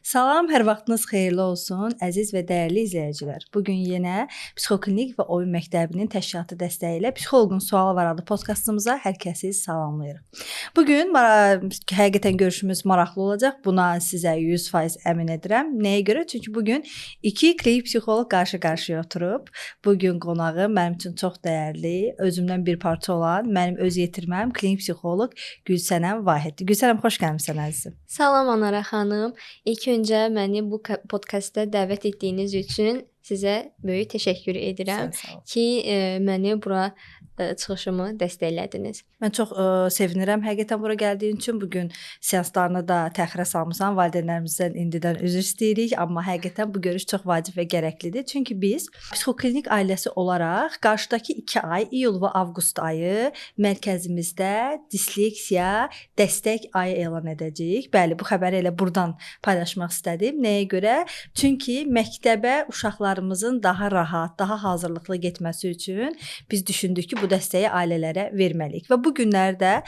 Salam, hər vaxtınız xeyirli olsun, əziz və dəyərli izləyicilər. Bu gün yenə Psixoklinik və Oyun Məktəbinin təşkilatı dəstəyi ilə Psixoloqun Sualı var adlı podkastımıza hər kəsi salamlayırıq. Bu gün həqiqətən görüşümüz maraqlı olacaq. Buna sizə 100% əmin edirəm. Nəyə görə? Çünki bu gün iki klinik psixoloq qarşı-qarşıya oturub. Bu gün qonağı mənim üçün çox dəyərli, özümdən bir parça olan, mənim öz yetirməm klinik psixoloq Gülsənəm Vahiddir. Gülsənəm, xoş gəlmisən əzizim. Salam Anara xanım. İlk öncə məni bu podkastda dəvət etdiyiniz üçün sizə böyük təşəkkür edirəm ki, məni bura çıxışımı dəstəklədiniz. Mən çox sevinirəm həqiqətən bura gəldiyin üçün. Bu gün seanslarını da təxirə salmısan. Valideynlərimizdən indidən üzr istəyirik, amma həqiqətən bu görüş çox vacib və gərəklidir. Çünki biz psixoklinik ailəsi olaraq qarşıdakı 2 ay, iyul və avqust ayı mərkəzimizdə disleksiya dəstək ayı elan edəcəyik. Bəli, bu xəbəri elə burdan paylaşmaq istədim. Nəyə görə? Çünki məktəbə uşaqlarımızın daha rahat, daha hazırlıqlı getməsi üçün biz düşündük ki, bu dəstəyi ailələrə verməliyik. Və bu günlərdə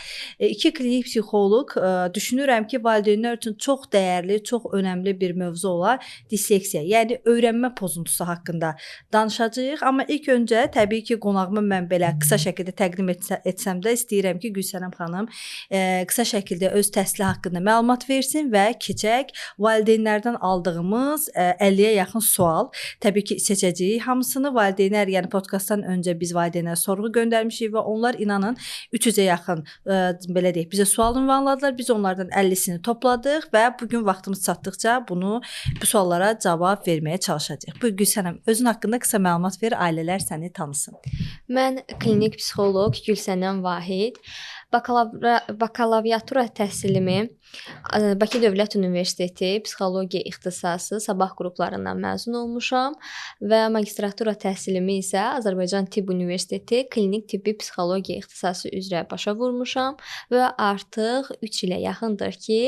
iki klinik psixoloq düşünürəm ki, valideynlər üçün çox dəyərli, çox önəmli bir mövzu olan disleksiya, yəni öyrənmə pozuntusu haqqında danışacağıq. Amma ilk öncə təbii ki, qonağımı mən belə qısa şəkildə təqdim etsəm də istəyirəm ki, Gülsənəm xanım qısa şəkildə öz təhsili haqqında məlumat versin və keçək valideynlərdən aldığımız 50-yə yaxın sual. Təbii ki, seçəcəyik hamısını. Valideynlər, yəni podkastdan öncə biz valideynlərə sorğu göndərmişik və onlar inanın 300-ə yaxın belə deyək, bizə sual ünvanladılar. Biz onlardan 50-sini topladıq və bu gün vaxtımız çatdıqca bu suallara cavab verməyə çalışacağıq. Bu Gülsənəm, özün haqqında qısa məlumat ver, ailələr səni tanısın. Mən klinik psixoloq Gülsənəm Vahid. Bakalaviatura təhsilimi Bakı Dövlət Universiteti Psixologiya ixtisası sabah qruplarından məzun olmuşam və magistratura təhsilimi isə Azərbaycan Tibb Universiteti Klinik Tibbi Psixologiya ixtisası üzrə başa vurmuşam və artıq 3 ilə yaxındır ki,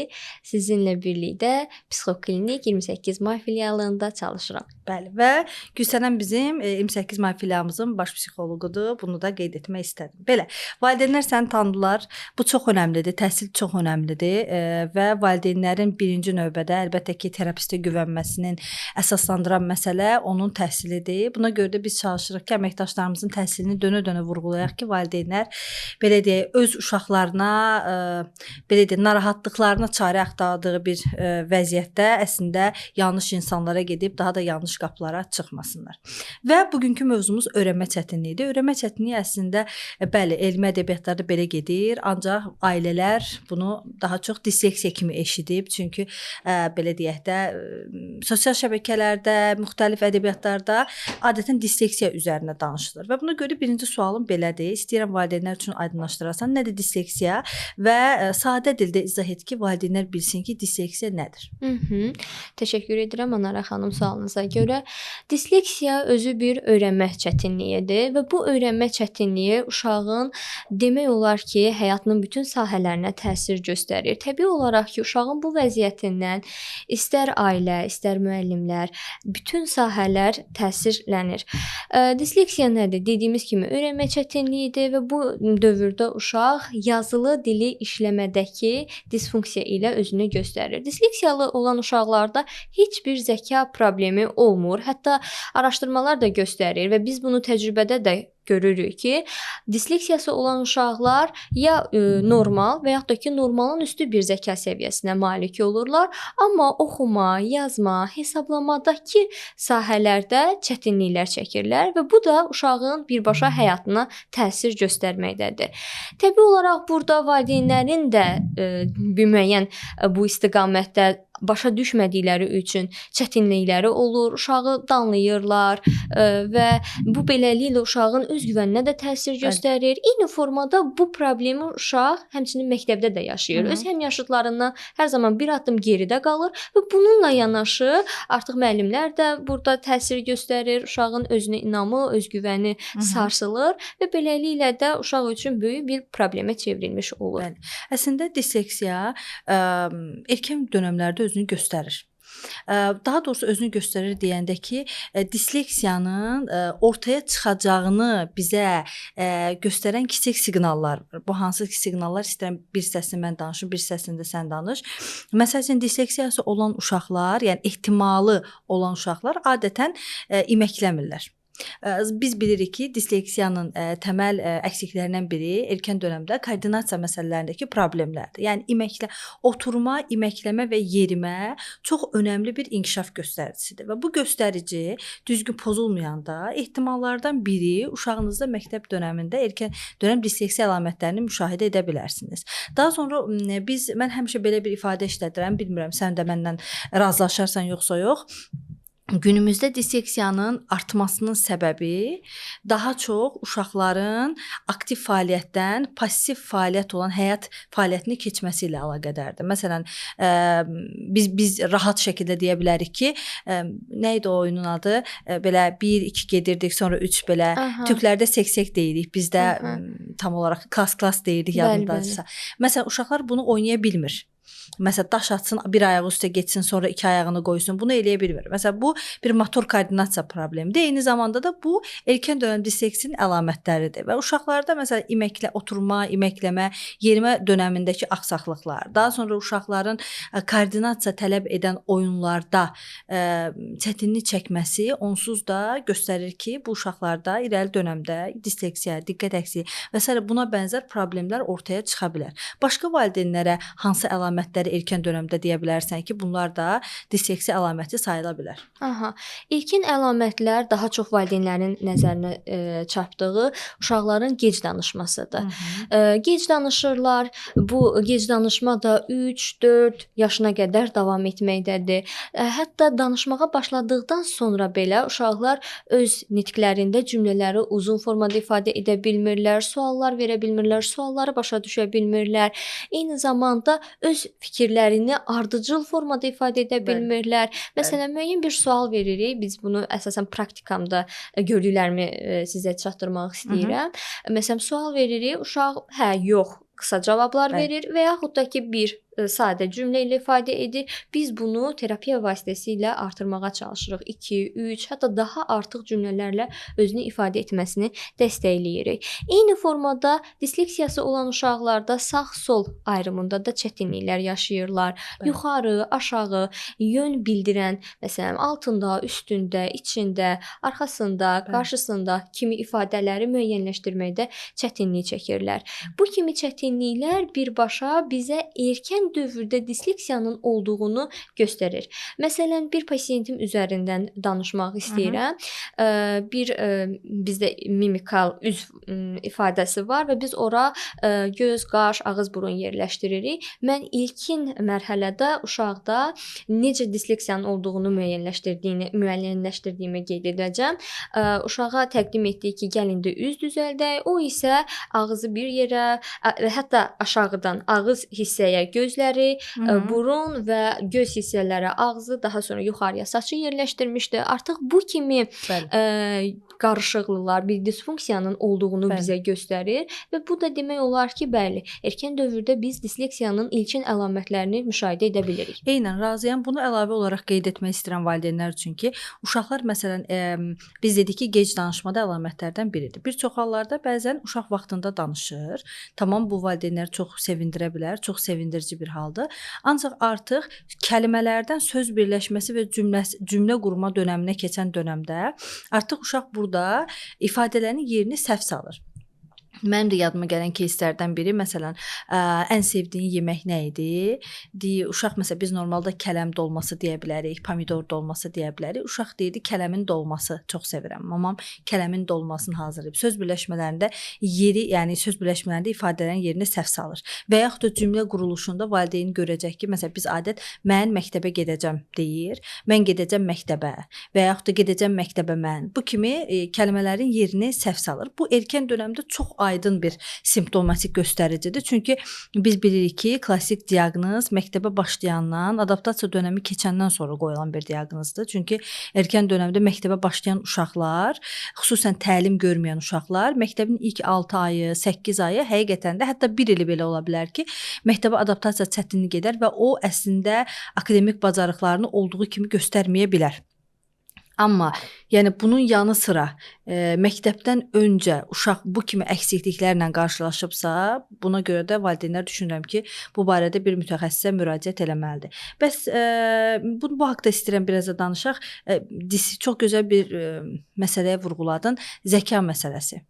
sizinlə birlikdə Psixoklinik 28 may filialında çalışıram. Bəli, və Gülsənəm bizim 28 may filialımızın baş psixoloqudur. Bunu da qeyd etmək istədim. Belə, valideynlər səni tanıdılar. Bu çox önəmlidir, təhsil çox önəmlidir və valideynlərin birinci növbədə əlbəttə ki, terapistə güvənməsinin əsaslandıran məsələ onun təhsilidir. Buna görə də biz çalışırıq ki, əməkdaşlarımızın təhsilini dönə-dönə vurğulayaq ki, valideynlər belə deyək, öz uşaqlarına belə deyək, narahatlıqlarına çarə axtardığı bir vəziyyətdə əslində yanlış insanlara gedib daha da yanlış qapılara çıxmasınlar. Və bugünkü mövzumuz öyrənmə çətinliyidir. Öyrənmə çətinliyi əslində bəli, elmi ədəbiyyatlarda belə gedir, ancaq ailələr bunu daha çox disleksiya kimi eşidib. Çünki belə deyək də sosial şəbəkələrdə, müxtəlif ədəbiyyatlarda adətən disleksiya üzərinə danışılır. Və buna görə birinci sualım belədir. İstəyirəm valideynlər üçün aydınlaşdırasan, nədir disleksiya və sadə dildə izah et ki, valideynlər bilsin ki, disleksiya nədir? Təşəkkür edirəm Anara xanım sualınıza görə. Disleksiya özü bir öyrənmə çətinliyidir və bu öyrənmə çətinliyi uşağın demək olar ki, həyatının bütün sahələrinə təsir göstərir. Təbii olaraq ki, uşağın bu vəziyyətindən istər ailə, istər müəllimlər, bütün sahələr təsirlənir. Disleksiya nədir? Dediyimiz kimi öyrənmə çətinliyidir və bu dövrdə uşaq yazılı dili işləmədəki disfunksiya ilə özünü göstərir. Disleksiyalı olan uşaqlarda heç bir zəka problemi olmur. Hətta araşdırmalar da göstərir və biz bunu təcrübədə də görürük ki, disleksiyası olan uşaqlar ya normal və yaxud da ki, normalın üstü bir zəka səviyyəsinə malik olurlar, amma oxuma, yazma, hesablamadakı sahələrdə çətinliklər çəkirlər və bu da uşağın birbaşa həyatına təsir göstərməkdədir. Təbii olaraq burada valideynlərin də bir müəyyən bu istiqamətdə başa düşmədikləri üçün çətinlikləri olur, uşağı danlayırlar və bu beləliklə uşağın özgüvəninə də təsir göstərir. Eyni formada bu problemi uşaq həmçinin məktəbdə də yaşayır. Öz həmyaşıdlarından hər zaman bir addım geridə qalır və bununla yanaşı artıq müəllimlər də burada təsir göstərir. Uşağın özünə inamı, özgüvəni sarsılır və beləliklə də uşaq üçün böyük bir problemə çevrilmiş olur. Bəli. Əslində disleksiya erkən dövrlərdə özünü göstərir. Daha doğrusu özünü göstərir deyəndə ki, disleksiyanın ortaya çıxacağını bizə göstərən kiçik siqnallar var. Bu hansı siqnallar? İstəyirəm bir hissəsini mən danışım, bir hissəsini də sən danış. Məsəl üçün disleksiyası olan uşaqlar, yəni ehtimalı olan uşaqlar adətən iməkləmirlər. Biz bilirik ki, disleksiyanın təməl əksiklərindən biri erkən dövrdə koordinasiya məsələlərindəki problemlərdir. Yəni oturma, iməkləmə və yerimə çox önəmli bir inkişaf göstəricisidir və bu göstərici düzgün pozulmayanda ehtimallardan biri uşağınızda məktəb dövründə erkən dövrəm disleksiya əlamətlərini müşahidə edə bilərsiniz. Daha sonra mən həmişə belə bir ifadə işlədirəm, bilmirəm sən də məndən razılaşarsan yoxsa yox. Günümüzdə disleksiyanın artmasının səbəbi daha çox uşaqların aktiv fəaliyyətdən passiv fəaliyyət olan həyat fəaliyyətini keçməsi ilə əlaqədardır. Məsələn, biz rahat şəkildə deyə bilərik ki, nə idi o oyunun adı? Belə 1-2 gedirdik, sonra 3 belə. Türklərdə seksek deyirik, bizdə tam olaraq klas deyirdik yadındadırsa. Məsələn, uşaqlar bunu oynaya bilmir. Məsələn, daş atsın, bir ayağı üstə getsin, sonra iki ayağını qoysun. Bunu eləyə bilmir. Məsələn, bu bir motor koordinasiya problemidir. Eyni zamanda da bu erkən dövrəm disleksiyasının əlamətləridir. Və uşaqlarda məsələn oturma, iməkləmə, yerimə dövründəki axsaqlıqlar, daha sonra uşaqların koordinasiya tələb edən oyunlarda çətinlik çəkməsi onsuz da göstərir ki, bu uşaqlarda irəli dövrdə disleksiya, diqqət əksiliyi və s. buna bənzər problemlər ortaya çıxa bilər. Başqa valideynlərə hansı əlamətləri erkən dövrdə deyə bilərsən ki, bunlar da disleksiya əlaməti sayıla bilər? İlkin əlamətlər daha çox valideynlərin nəzərinə çarpdığı uşaqların gec danışmasıdır. Gec danışırlar. Bu gec danışma da 3-4 yaşına qədər davam etməkdədir. Hətta danışmağa başladıqdan sonra belə uşaqlar öz nitqlərində cümlələri uzun formada ifadə edə bilmirlər, suallar verə bilmirlər, sualları başa düşə bilmirlər. Eyni zamanda öz fikirlərini ardıcıl formada ifadə edə bilmirlər. Məsələn, müəyyən bir sual veririk. Biz bunu əsasən praktikamda gördüklərimi sizə çatdırmaq istəyirəm. Məsələn, sual veririk, uşaq hə, yox qısa cavablar verir və yaxud da ki, bir sadə cümlə ilə ifadə edir. Biz bunu terapiya vasitəsilə artırmağa çalışırıq. 2, 3, hətta daha artıq cümlələrlə özünü ifadə etməsini dəstəkləyirik. Eyni formada disleksiyası olan uşaqlarda sağ-sol ayrımında da çətinliklər yaşayırlar. Yuxarı, aşağı, yön bildirən, məsələn, altında, üstündə, içində, arxasında, qarşısında kimi ifadələri müəyyənləşdirməkdə çətinlik çəkirlər. Bu kimi çətinliklər birbaşa bizə erkən dövrdə disleksiyanın olduğunu göstərir. Məsələn, bir pasiyentim üzərindən danışmaq istəyirəm. Bizdə mimikal üz ifadəsi var və biz ora göz, qaş, ağız, burun yerləşdiririk. Mən ilkin mərhələdə uşaqda necə disleksiyanın olduğunu müəyyənləşdirdiyimi qeyd edəcəm. Uşağa təqdim etdik ki, gəlin də üz düzəldək. O isə ağzı bir yerə, hətta aşağıdan ağız hissəyə gözləri, burun və göz hissələrə ağzı, daha sonra yuxarıya saçı yerləşdirmişdi. Artıq bu kimi qarışıqlıqlar, bir disfunksiyanın olduğunu bizə göstərir və bu da demək olar ki, bəli, erkən dövrdə biz disleksiyanın ilkin əlamətlərini müşahidə edə bilirik. Eynən razıyam. Bunu əlavə olaraq qeyd etmək istəyirəm valideynlər üçün ki, uşaqlar məsələn biz dedik ki, gec danışmada əlamətlərdən biridir. Bir çox hallarda bəzən uşaq vaxtında danışır. Tamam, bu valideynləri çox sevindirə bilər, çox sevindirici bir haldır. Ancaq artıq kəlmələrdən söz birləşməsi və cümlə qurma dövrünə keçən dövrdə artıq uşaq burada ifadələrin yerini səhv salır. Mənim də yadıma gələn кейslərdən biri, məsələn, ən sevdiyin yemək nə idi? Uşaq məsələn biz normalda kələm dolması deyə bilərik, pomidor dolması deyə bilərik. Uşaq deyirdi kələmin dolması çox sevirəm. Mamam kələmin dolmasını hazırlayıb. Söz birləşmələrində söz birləşmələrində ifadələrin yerini səhv salır. Və yaxud da cümlə quruluşunda valideyn görəcək ki, məsələn biz adət mən məktəbə gedəcəm deyir. Mən gedəcəm məktəbə və yaxud da gedəcəm məktəbə mən. Bu kimi kəlmələrin yerini səhv salır. Bu erkən dövrdə çox aydın bir simptomatik göstəricidir. Çünki biz bilirik ki, klassik diaqnoz məktəbə başlayandan, adaptasiya dönəmi keçəndən sonra qoyulan bir diaqnozdur. Çünki erkən dönəmdə məktəbə başlayan uşaqlar, xüsusən təlim görməyən uşaqlar, məktəbin ilk 6 ayı, 8 ayı həqiqətən də hətta 1 ili belə ola bilər ki, məktəbə adaptasiya çətinlik edər və o əslində akademik bacarıqlarını olduğu kimi göstərməyə bilər. Amma yəni bunun yanı sıra məktəbdən öncə uşaq bu kimi əksikliklərlə qarşılaşıbsa, buna görə də valideynlər düşünürəm ki, bu barədə bir mütəxəssisə müraciət eləməlidir. Bəs bu haqqda istəyirəm biraz da danışaq. Çox gözəl bir məsələyə vurğuladın, zəka məsələsi.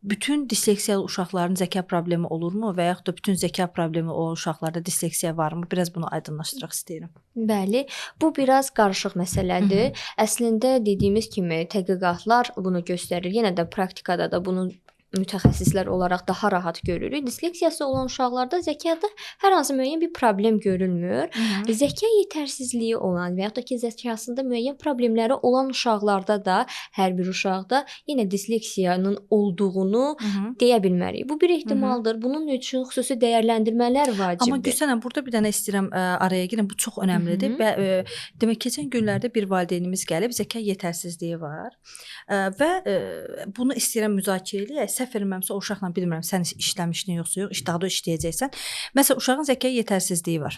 Bütün disleksiyalı uşaqların zəka problemi olurmu və yaxud da bütün zəka problemi olan uşaqlarda disleksiya varmı? Biraz bunu aydınlaşdırmaq istəyirəm. Bəli, bu biraz qarışıq məsələdir. Əslində dediyimiz kimi tədqiqatlar bunu göstərir. Yenə də praktikada da bunu mütəxəssislər olaraq daha rahat görürük. Disleksiyası olan uşaqlarda zəkada hər hansı müəyyən bir problem görülmür. Zəka yetərsizliyi olan və yaxud da ki, zəkasında müəyyən problemləri olan uşaqlarda da hər bir uşaqda yenə disleksiyanın olduğunu deyə bilmərik. Bu bir ehtimaldır. Bunun üçün xüsusi dəyərləndirmələr vacibdir. Amma Gülsənəm, burada bir dənə istəyirəm araya girim. Bu çox önəmlidir. Demək, keçən günlərdə bir valideynimiz gəlib, zəka yetərsizliyi var və bunu istəyirəm müzakirə eləyək. Səhv eləmirəmsə o uşaqla bilmirəm sən işləmişdin yoxsa yox, daha da işləyəcəksən. Məsələn, uşağın zəka yetərsizliyi var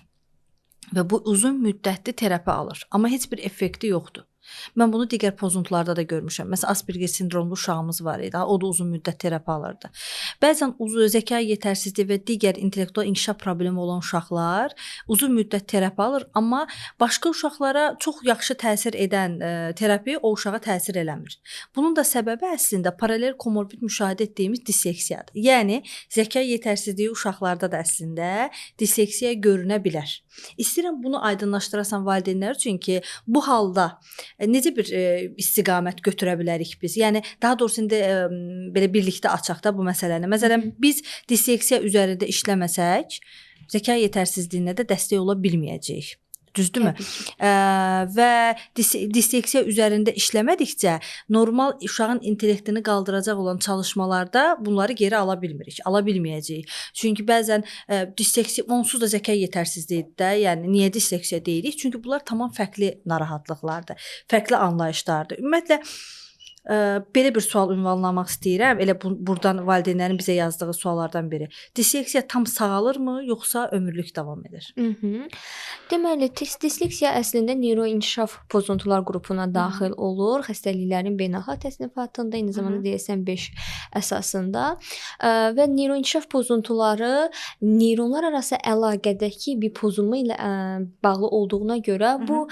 və bu uzun müddətli terapi alır, amma heç bir effekti yoxdur. Mən bunu digər pozuntularda da görmüşəm. Məsələn, Asperger sindromlu uşağımız var idi. O da uzun müddət terapi alırdı. Bəzən zəka yetərsizliyi və digər intellektual inkişaf problemi olan uşaqlar uzun müddət terapi alır, amma başqa uşaqlara çox yaxşı təsir edən terapi o uşağa təsir eləmir. Bunun da səbəbi əslində paralel komorbid müşahidə etdiyimiz disleksiyadır. Yəni zəka yetərsizliyi uşaqlarda da əslində disleksiya görünə bilər. İstəyirəm bunu aydınlaşdırasan valideynlər üçün ki, bu halda necə bir istiqamət götürə bilərik biz? Yəni daha doğrusu indi belə birlikdə açaq da bu məsələni. Məsələn, biz disleksiya üzərində işləməsək, zəka yetərsizliyinə də dəstək ola bilməyəcəyik. Düzdürmü? Və disleksiya üzərində işləmədikcə normal uşağın intellektini qaldıracaq olan çalışmalarda bunları geri ala bilmirik, ala bilməyəcəyik. Çünki bəzən disleksiya onsuz da zəka yetərsizliyidir də, yəni niyə disleksiya deyirik? Çünki bunlar tamam fərqli narahatlıqlardır, fərqli anlayışlardır. Ümumiyyətlə belə bir sual ünvanlamaq istəyirəm. Elə buradan valideynlərin bizə yazdığı suallardan biri. Disleksiya tam sağalırmı, yoxsa ömürlük davam edir? Deməli, disleksiya əslində neyroinkişaf pozuntular qrupuna daxil olur. Xəstəliklərin beynəlxalq təsnifatında, eyni zamanda DSM-5 əsasında və neyroinkişaf pozuntuları neyronlar arası əlaqədəki bir pozulma ilə bağlı olduğuna görə bu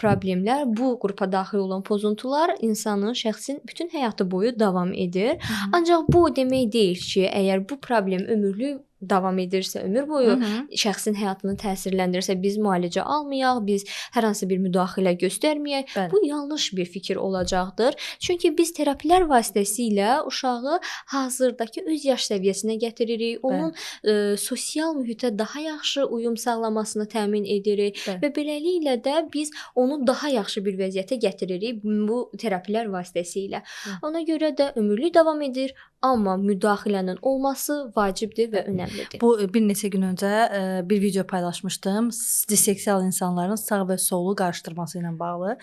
problemlər, bu qrupa daxil olan pozuntular insanın, şəxsin bütün həyatı boyu davam edir. Ancaq bu demək deyil ki, əgər bu problem ömürlük davam edirsə, ömür boyu şəxsin həyatını təsirləndirirsə, biz müalicə almayaq, biz hər hansı bir müdaxilə göstərməyək. Bu yanlış bir fikir olacaqdır. Çünki biz terapilər vasitəsilə uşağı hazırdakı öz yaş səviyyəsinə gətiririk. Onun sosial mühitə daha yaxşı uyum sağlamasını təmin edirik və beləliklə də biz onu daha yaxşı bir vəziyyətə gətiririk bu terapilər vasitəsilə. Ona görə də ömürlük davam edir, amma müdaxilənin olması vacibdir və önəmlidir. Bu bir neçə gün öncə bir video paylaşmışdım. Disleksiyalı insanların sağ və solu qarışdırması ilə bağlı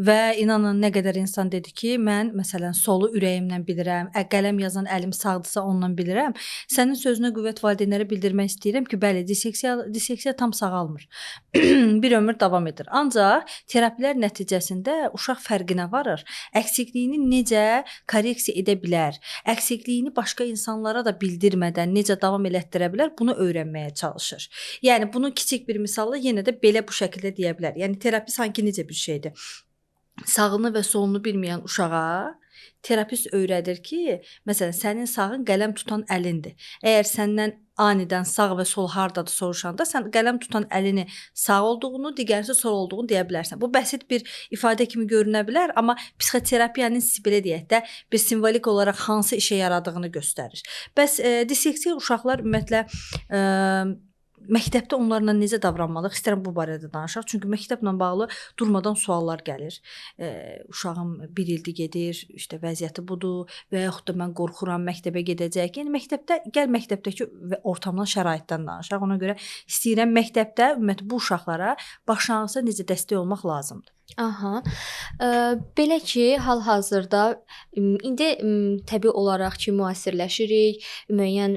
və inanın nə qədər insan dedi ki, mən məsələn solu ürəyimlə bilirəm, qələm yazan əlim sağdırsa ondan bilirəm. Sənin sözünə qüvvət valideynlərə bildirmək istəyirəm ki, bəli, disleksiya tam sağalmır. Bir ömür davam edir. Ancaq terapilər nəticəsində uşaq fərqinə varır. Əksikliyini necə korreksiya edə bilər? Əksikliyini başqa insanlara da bildirmədən necə davam elətdirə bilər? Bunu öyrənməyə çalışır. Yəni bunu kiçik bir misalla yenə də belə bu şəkildə deyə bilər. Yəni terapi sanki necə bir şeydir? Sağını və solunu bilməyən uşağa terapist öyrədir ki, məsələn, sənin sağın qələm tutan əlindir. Əgər səndən anidən sağ və sol hardadır soruşanda, sən qələm tutan əlini sağ olduğunu, digərisi sol olduğunu deyə bilərsən. Bu bəsit bir ifadə kimi görünə bilər, amma psixoterapiyanın belə deyək də bir simvolik olaraq hansı işə yaradığını göstərir. Bəs disleksiya uşaqlar ümumiyyətlə məktəbdə onlarla necə davranmalıyıq? İstərəm bu barədə danışaq. Çünki məktəblə bağlı durmadan suallar gəlir. Uşağım 1 ildir gedir, işte vəziyyəti budur və yaxud da mən qorxuram məktəbə gedəcək. Yəni məktəbdə məktəbdəki ortamdan, şəraitdən danışaq. Ona görə istəyirəm məktəbdə ümumiyyətlə bu uşaqlara başlanğıcda necə dəstək olmaq lazımdır. Aha. Belə ki, hal-hazırda indi təbii olaraq ki, müasirləşirik, müəyyən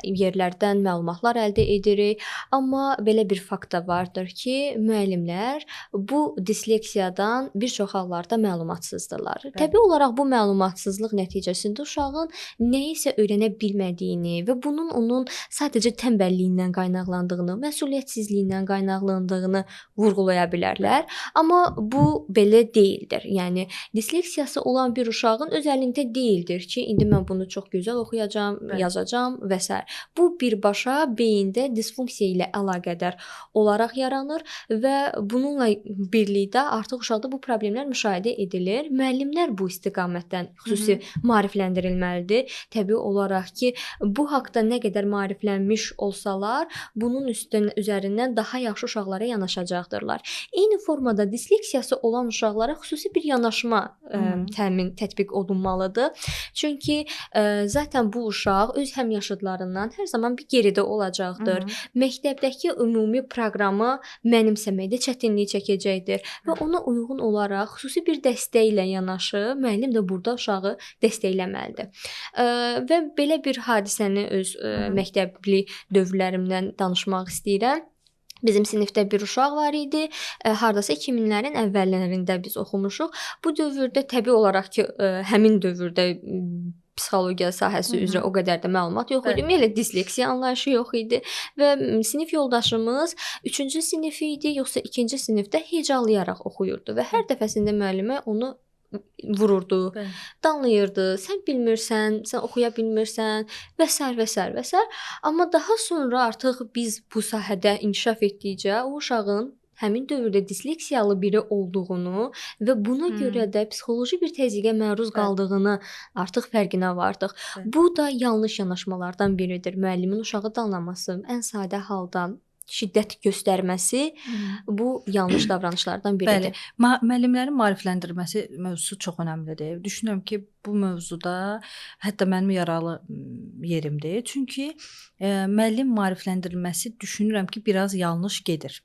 yerlərdən məlumatlar əldə edirik, amma belə bir fakt da vardır ki, müəllimlər bu disleksiyadan bir çox hallarda məlumatsızdırlar. Bəli. Təbii olaraq bu məlumatsızlıq nəticəsində uşağın nəyisə öyrənə bilmədiyini və bunun onun sadəcə tənbəlliyindən qaynaqlandığını, məsuliyyətsizliyindən qaynaqlandığını vurğulaya bilərlər. Amma bu belə deyildir. Yəni disleksiyası olan bir uşağın öz əlində deyildir ki, indi mən bunu çox gözəl oxuyacağam, Bəli. yazacağam və s. Bu birbaşa beyində disfunksiya ilə əlaqədar olaraq yaranır və bununla birlikdə artıq uşaqda bu problemlər müşahidə edilir. Müəllimlər bu istiqamətdən xüsusi maarifləndirilməlidir. Təbii olaraq ki, bu haqqda nə qədər maariflənmiş olsalar, bunun üzərindən daha yaxşı uşaqlara yanaşacaqdırlar. Eyni formada disleksiyası olan uşaqlara xüsusi bir yanaşma tətbiq olunmalıdır. Çünki zaten bu uşaq öz həmyaşıdlarından hər zaman bir geridə olacaqdır. Məktəbdəki ümumi proqramı mənimsəməkdə çətinlik çəkəcəkdir və ona uyğun olaraq xüsusi bir dəstəklə yanaşı, müəllim də burada uşağı dəstəkləməlidir. Və belə bir hadisəni öz məktəbli dövrlərimdən danışmaq istəyirəm. Bizim sinifdə bir uşaq var idi. Hardasa 2000-lərin əvvəllərində biz oxumuşuq. Bu dövrdə təbii olaraq ki, həmin dövrdə psixologiya sahəsi üzrə o qədər də məlumat yox idi. Ümumiyyətlə disleksiya anlayışı yox idi və sinif yoldaşımız 3-cü sinif idi, yoxsa 2-ci sinifdə hecalayaraq oxuyurdu və hər dəfəsində müəllimə onu vururdu, danlayırdı. Sən bilmirsən, sən oxuya bilmirsən və s. və s. və s. Amma daha sonra artıq biz bu sahədə inkişaf etdikcə o uşağın həmin dövrdə disleksiyalı biri olduğunu və buna görə də psixoloji bir təzyiqə məruz qaldığını artıq fərqinə vardıq. Bu da yanlış yanaşmalardan biridir. Müəllimin uşağı danlaması, ən sadə halda şiddət göstərməsi bu yanlış davranışlardan biridir. Bəli. Müəllimlərin maarifləndirməsi mövzusu çox önəmlidir. Düşünürəm ki, bu mövzuda hətta mənim yaralı yerimdir. Çünki müəllim maarifləndirilməsi düşünürəm ki, biraz yanlış gedir.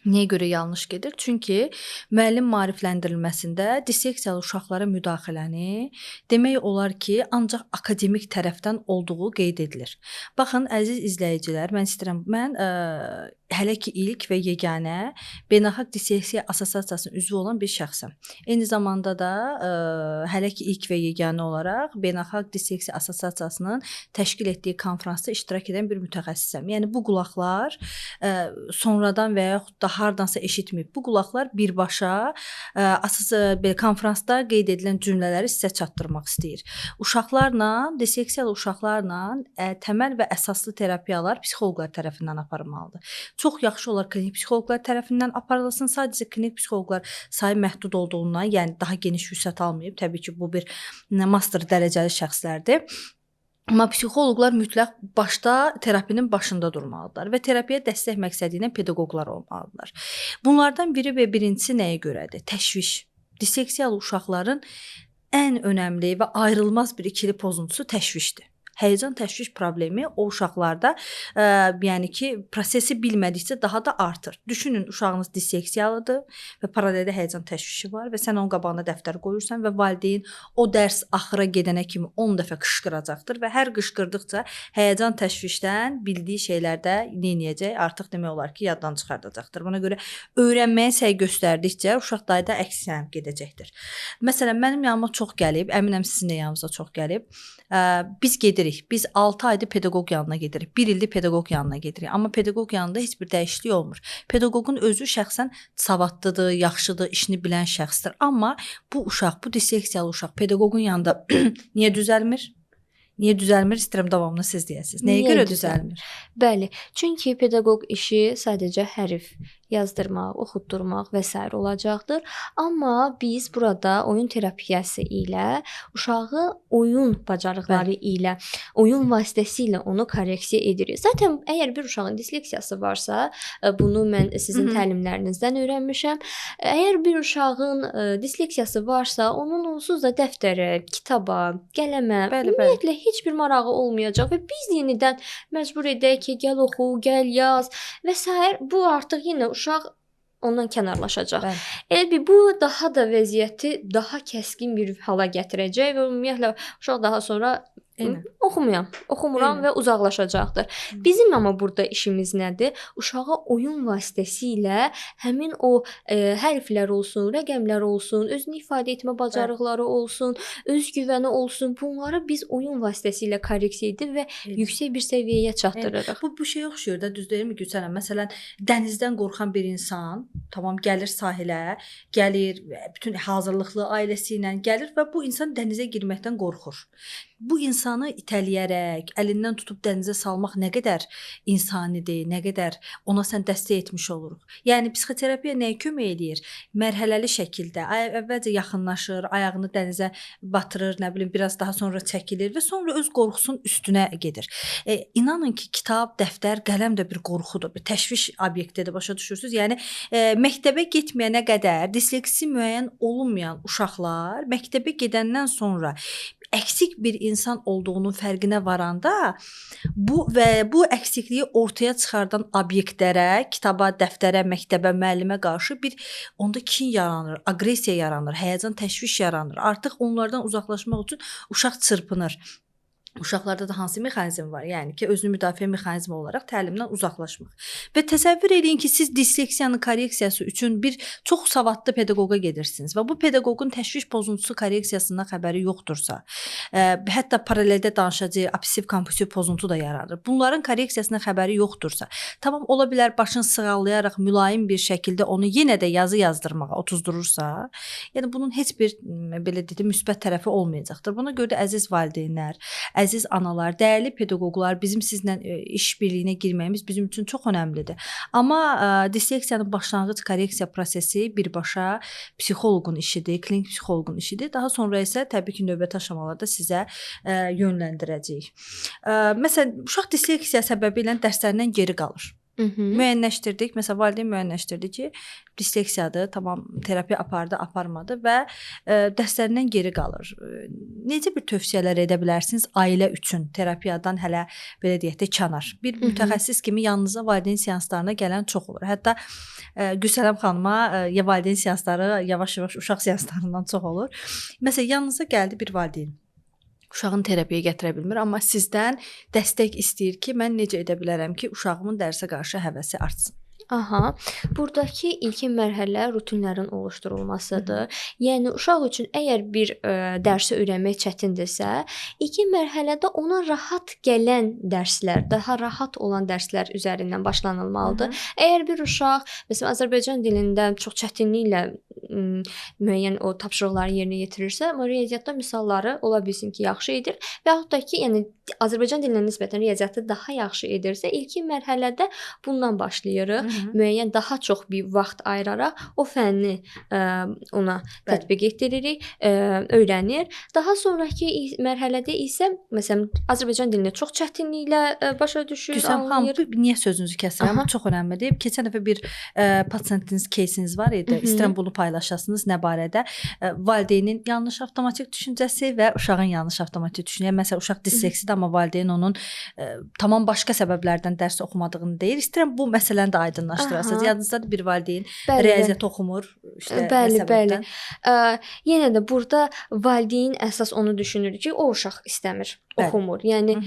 Niyə görə yanlış gedir? Çünki müəllim maarifləndirilməsində disleksiyalı uşaqlara müdaxiləni demək olar ki, ancaq akademik tərəfdən olduğu qeyd edilir. Baxın, əziz izləyicilər, mən hələ ki ilk və yeganə Beynəlxalq Disleksiya Assosiasiyasının üzvü olan bir şəxsəm. Eyni zamanda da hələ ki ilk və yeganə olaraq Beynəlxalq Disleksiya Assosiasiyasının təşkil etdiyi konfransda iştirak edən bir mütəxəssisəm. Yəni bu qulaqlar sonradan və yaxud da hardansa eşitməyib. Bu qulaqlar birbaşa konfransda qeyd edilən cümlələri sizə çatdırmaq istəyir. Uşaqlarla, disleksiyalı uşaqlarla təməl və əsaslı terapiyalar psixoloqlar tərəfindən aparılmalıdır. Çox yaxşı olar klinik psixoloqlar tərəfindən aparılsın. Sadəcə klinik psixoloqlar sayı məhdud olduğundan, yəni daha geniş vüsət almayıb. Təbii ki, bu bir master dərəcəli şəxslərdir. Amma psixoloqlar mütləq başda terapinin başında durmalıdırlar və terapiyə dəstək məqsədi ilə pedaqoqlar olmalıdırlar. Bunlardan biri və birincisi nəyə görədir? Təşviş. Disleksiyalı uşaqların ən önəmli və ayrılmaz bir ikili pozuntusu təşvişdir. Həyəcan təşviş problemi o uşaqlarda yəni ki, prosesi bilmədikcə daha da artır. Düşünün, uşağınız disleksiyalıdır və paraleldə həyəcan təşvişi var və sən onun qabağına dəftər qoyursan və valideyn o dərs axıra gedənə kimi 10 dəfə qışqıracaqdır və hər qışqırdıqca həyəcan təşvişdən bildiyi şeylərdə neyəcək? Artıq demək olar ki, yaddan çıxardacaqdır. Buna görə öyrənməyə səy göstərdikcə uşaq dayda əksinə gedəcəkdir. Məsələn, mənim yanıma çox gəlib, əminəm sizin də yanınıza çox gəlib. Biz gedirik. Biz 6 ayda pedaqoq yanına gedirik. 1 ildir pedaqoq yanına gedirik. Amma pedaqoq yanında heç bir dəyişiklik olmur. Pedaqoqun özü şəxsən savadlıdır, yaxşıdır, işini bilən şəxsdir. Amma bu uşaq, bu disleksiyalı uşaq pedaqoqun yanında niyə düzəlmir? Niyə düzəlmir? İstəyirəm davamını siz deyəsiniz. Nəyə görə düzəlmir? Bəli, çünki pedaqoq işi sadəcə hərf yazdırmaq, oxutdurmaq və s. olacaqdır. Amma biz burada oyun terapiyası ilə uşağı oyun bacarıqları ilə, oyun vasitəsilə onu korreksiya edirik. Zaten əgər bir uşağın disleksiyası varsa, bunu mən sizin təlimlərinizdən öyrənmişəm. Əgər bir uşağın disleksiyası varsa, onun onsuz da dəftərə, kitaba, qələmə ümumiyyətlə heç bir marağı olmayacaq və biz yenidən məcbur edək ki, gəl oxu, gəl yaz və s. Bu artıq yenə uşaq ondan kənarlaşacaq. Elə bil bu daha da vəziyyəti daha kəskin bir hala gətirəcək və ümumiyyətlə uşaq daha sonra oxumuram və uzaqlaşacaqdır. Bizim amma burada işimiz nədir? Uşağa oyun vasitəsilə həmin o hərflər olsun, rəqəmlər olsun, özünü ifadə etmə bacarıqları olsun, özgüvəni olsun. Bunları biz oyun vasitəsilə korreksiya edir və yüksək bir səviyyəyə çatdırırıq. Bu şey oxşuyur da, düz deyilmi Gülsənəm? Məsələn, dənizdən qorxan bir insan, tamam, gəlir sahilə, gəlir, bütün hazırlıqlı ailəsi ilə gəlir və bu insan dənizə girməkdən qorxur. Bu insanı itələyərək, əlindən tutub dənizə salmaq nə qədər insanidir, nə qədər ona sən dəstək etmiş oluruq. Yəni psixoterapiya nəyə kömək eləyir? Mərhələli şəkildə əvvəlcə yaxınlaşır, ayağını dənizə batırır, nə bilim, biraz daha sonra çəkilir və sonra öz qorxusunun üstünə gedir. İnanın ki, kitab, dəftər, qələm də bir qorxudur, bir təşviş obyektidir, başa düşürsüz? Yəni məktəbə getməyənə qədər disleksi müəyyən olunmayan uşaqlar məktəbə gedəndən sonra əksik bir insan olduğunun fərqinə varanda bu əksikliyi ortaya çıxardan obyektlərə, kitaba, dəftərə, məktəbə, müəllimə qarşı bir onda kin yaranır, aqressiya yaranır, həyəcan, təşviş yaranır. Artıq onlardan uzaqlaşmaq üçün uşaq çırpınır. Uşaqlarda da hansı mexanizm var? Yəni ki, özünü müdafiə mexanizmi olaraq təlimdən uzaqlaşmaq. Və təsəvvür edin ki, siz disleksiyanın korreksiyası üçün bir çox savadlı pedaqoqa gedirsiniz və bu pedaqoqun təşviş pozuntusu korreksiyasından xəbəri yoxdursa, hətta paraleldə danışacağı obsessiv kompulsiv pozuntu da yaranır. Bunların korreksiyasından xəbəri yoxdursa, tamam, ola bilər başını sığallayaraq mülayim bir şəkildə onu yenə də yazı yazdırmağa otuzdurursa, yəni bunun heç bir belə dedim müsbət tərəfi olmayacaqdır. Buna görə də əziz valideynlər, əziz analar, dəyərli pedaqoqlar, bizim sizlə iş birliyinə girməyimiz bizim üçün çox önəmlidir. Amma disleksiyanın başlanğıc korreksiya prosesi birbaşa psixoloqun işidir, klinik psixoloqun işidir. Daha sonra isə təbii ki, növbəti aşamalarda sizə yönləndirəcəyik. Məsələn, uşaq disleksiya səbəbi ilə dərslərindən geri qalır. Müəyyənləşdirdik. Məsələn, valideyn müəyyənləşdirdi ki, disleksiyadır, tamam, terapiya apardı, aparmadı və dərslərindən geri qalır. Necə bir tövsiyələr edə bilərsiniz ailə üçün terapiyadan hələ belə deyək də kənar? Bir mütəxəssis kimi yanınıza valideyn seanslarına gələn çox olur. Hətta Gülsənəm xanıma valideyn seansları yavaş-yavaş uşaq seanslarından çox olur. Məsələn, yanınıza gəldi bir valideyn. Uşağını terapiyaya gətirə bilmir, amma sizdən dəstək istəyir ki, mən necə edə bilərəm ki, uşağımın dərsə qarşı həvəsi artsın. Aha, buradakı ilkin mərhələ rutinlərin oluşturulmasıdır. Yəni uşaq üçün əgər bir dərsi öyrənmək çətindirsə, ilkin mərhələdə ona rahat gələn dərslər, daha rahat olan dərslər üzərindən başlanılmalıdır. Əgər bir uşaq, məsələn, Azərbaycan dilində çox çətinliklə müəyyən o tapşırıqları yerinə yetirirsə, amma riyaziyyatda misalları ola bilsin ki, yaxşı edir və yaxud da ki, yəni Azərbaycan dilinə nisbətən riyaziyyatı daha yaxşı edirsə, ilkin mərhələdə bundan başlayırıq. Müəyyən daha çox bir vaxt ayıraraq o fənni ona tətbiq etdiririk, öyrənir. Daha sonraki mərhələdə isə məsələn Azərbaycan dilini çox çətinliklə başa düşür, anlayır. Niyə sözünüzü kəsirəm? Çox önəmlidir. Keçən dəfə bir pasiyentiniz, кейsiniz var idi. İstəyirəm bunu paylaşasınız. Nə barədə? Valideynin yanlış avtomatik düşüncəsi və uşağın yanlış avtomatik düşüncəsi. Məsələn, uşaq disleksidir, amma valideyn onun tamam başqa səbəblərdən dərs oxumadığını deyir. İstəyirəm bu məsələni də aydınlaşdırasınız. Yadınızdadır bir valideyn riyaziyyat oxumur, işte bəli. Yenə də burada valideyn əsas onu düşünür ki, o uşaq istəmir, oxumur. Yəni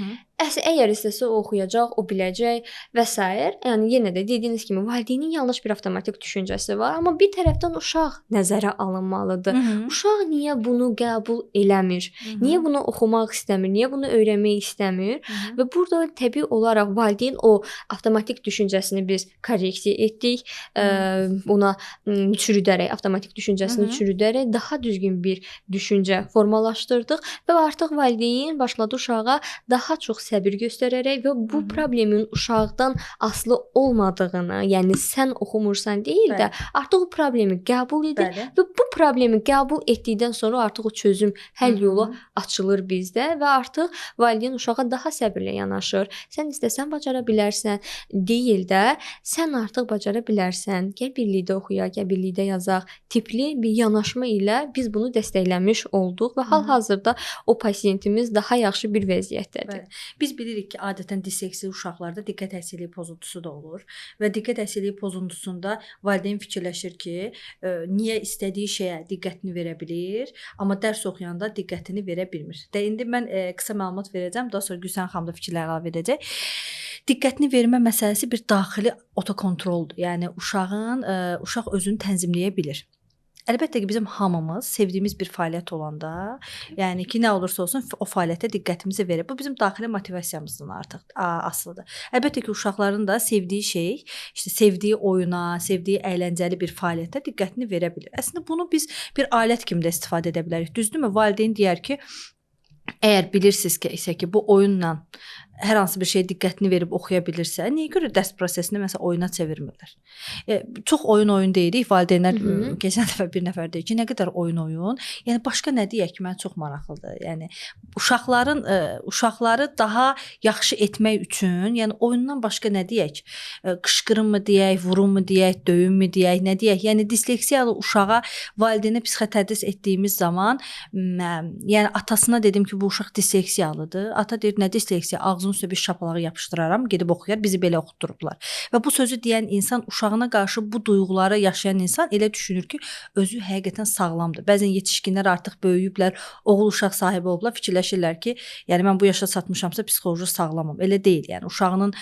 əgər istəsə o oxuyacaq, o biləcək və s. Yəni yenə də dediyiniz kimi valideynin yanlış bir avtomatik düşüncəsi var, amma bir tərəfdən uşaq nəzərə alınmalıdır. Uşaq niyə bunu qəbul eləmir? Niyə bunu oxumaq istəmir? Niyə bunu öyrənmək istəmir? Və burada təbii olaraq valideyn o avtomatik düşüncəsini biz korreksiya etdik. Ona çürüdərək, avtomatik düşüncəsini çürüdərək daha düzgün bir düşüncə formalaşdırdıq və artıq valideyn başladı uşağa daha çox səbir göstərərək və bu problemin uşaqdan asılı olmadığını, yəni sən oxumursan deyil də, artıq o problemi qəbul edir və bu problemi qəbul etdikdən sonra artıq o çözüm, həll yolu açılır bizdə və artıq valideyn uşağa daha səbirlə yanaşır. Sən istəsən bacara bilərsən, deyil də, sən artıq bacara bilərsən. Gəl birlikdə oxuyaq, gəl birlikdə yazaq. Tipli bir yanaşma ilə biz bunu dəstəkləmiş olduq və hal-hazırda o pasientimiz daha yaxşı bir vəziyyətdədir. Biz bilirik ki, adətən disleksiya uşaqlarda diqqət əksikliyi pozuntusu da olur və diqqət əksikliyi pozuntusunda valideyn fikirləşir ki, niyə istədiyi şeyə diqqətini verə bilir, amma dərs oxuyanda diqqətini verə bilmir. İndi mən qısa məlumat verəcəm, daha sonra Gülsən xanım da fikirlər əlavə edəcək. Diqqətini vermə məsələsi bir daxili otokontroldur. Yəni uşaq özünü tənzimləyə bilir. Əlbəttə ki, bizim hamımız sevdiyimiz bir fəaliyyət olanda, yəni ki, nə olursa olsun o fəaliyyətə diqqətimizi verir. Bu bizim daxili motivasiyamızdan artıq asılıdır. Əlbəttə ki, uşaqların da sevdiyi şey, işte sevdiyi oyuna, sevdiyi əyləncəli bir fəaliyyətə diqqətini verə bilir. Əslində bunu biz bir alət kimi də istifadə edə bilərik. Düzdürmü? Valideyn deyər ki, əgər bilirsiniz ki, bu oyunla hər hansı bir şeyə diqqətini verib oxuya bilirsə, niyə görə dərs prosesini məsələn oyuna çevirmirlər? Çox oyun deyirik, valideynlər keçən dəfə bir nəfər deyir ki, nə qədər oyun. Yəni başqa nə deyək ki, mənə çox maraqlıdır. Yəni uşaqları daha yaxşı etmək üçün, yəni oyundan başqa nə deyək? Qışqırınmı deyək, vurunmu deyək, döyünmü deyək, nə deyək? Yəni disleksiyalı uşağa valideynə psixotədris etdiyimiz zaman, yəni atasına dedim ki, bu uşaq disleksiyalıdır. Ata deyir, nə disleksiya? Ağzının üstə bir şapalağı yapışdıraram, gedib oxuyar, bizi belə oxutdurublar. Və bu sözü deyən insan, uşağına qarşı bu duyğuları yaşayan insan elə düşünür ki, özü həqiqətən sağlamdır. Bəzən yetişkinlər artıq böyüyüblər, oğul uşaq sahibi olublar, fikirləşirlər ki, yəni mən bu yaşa çatmışamsa psixoloji sağlamam. Elə deyil, yəni uşağının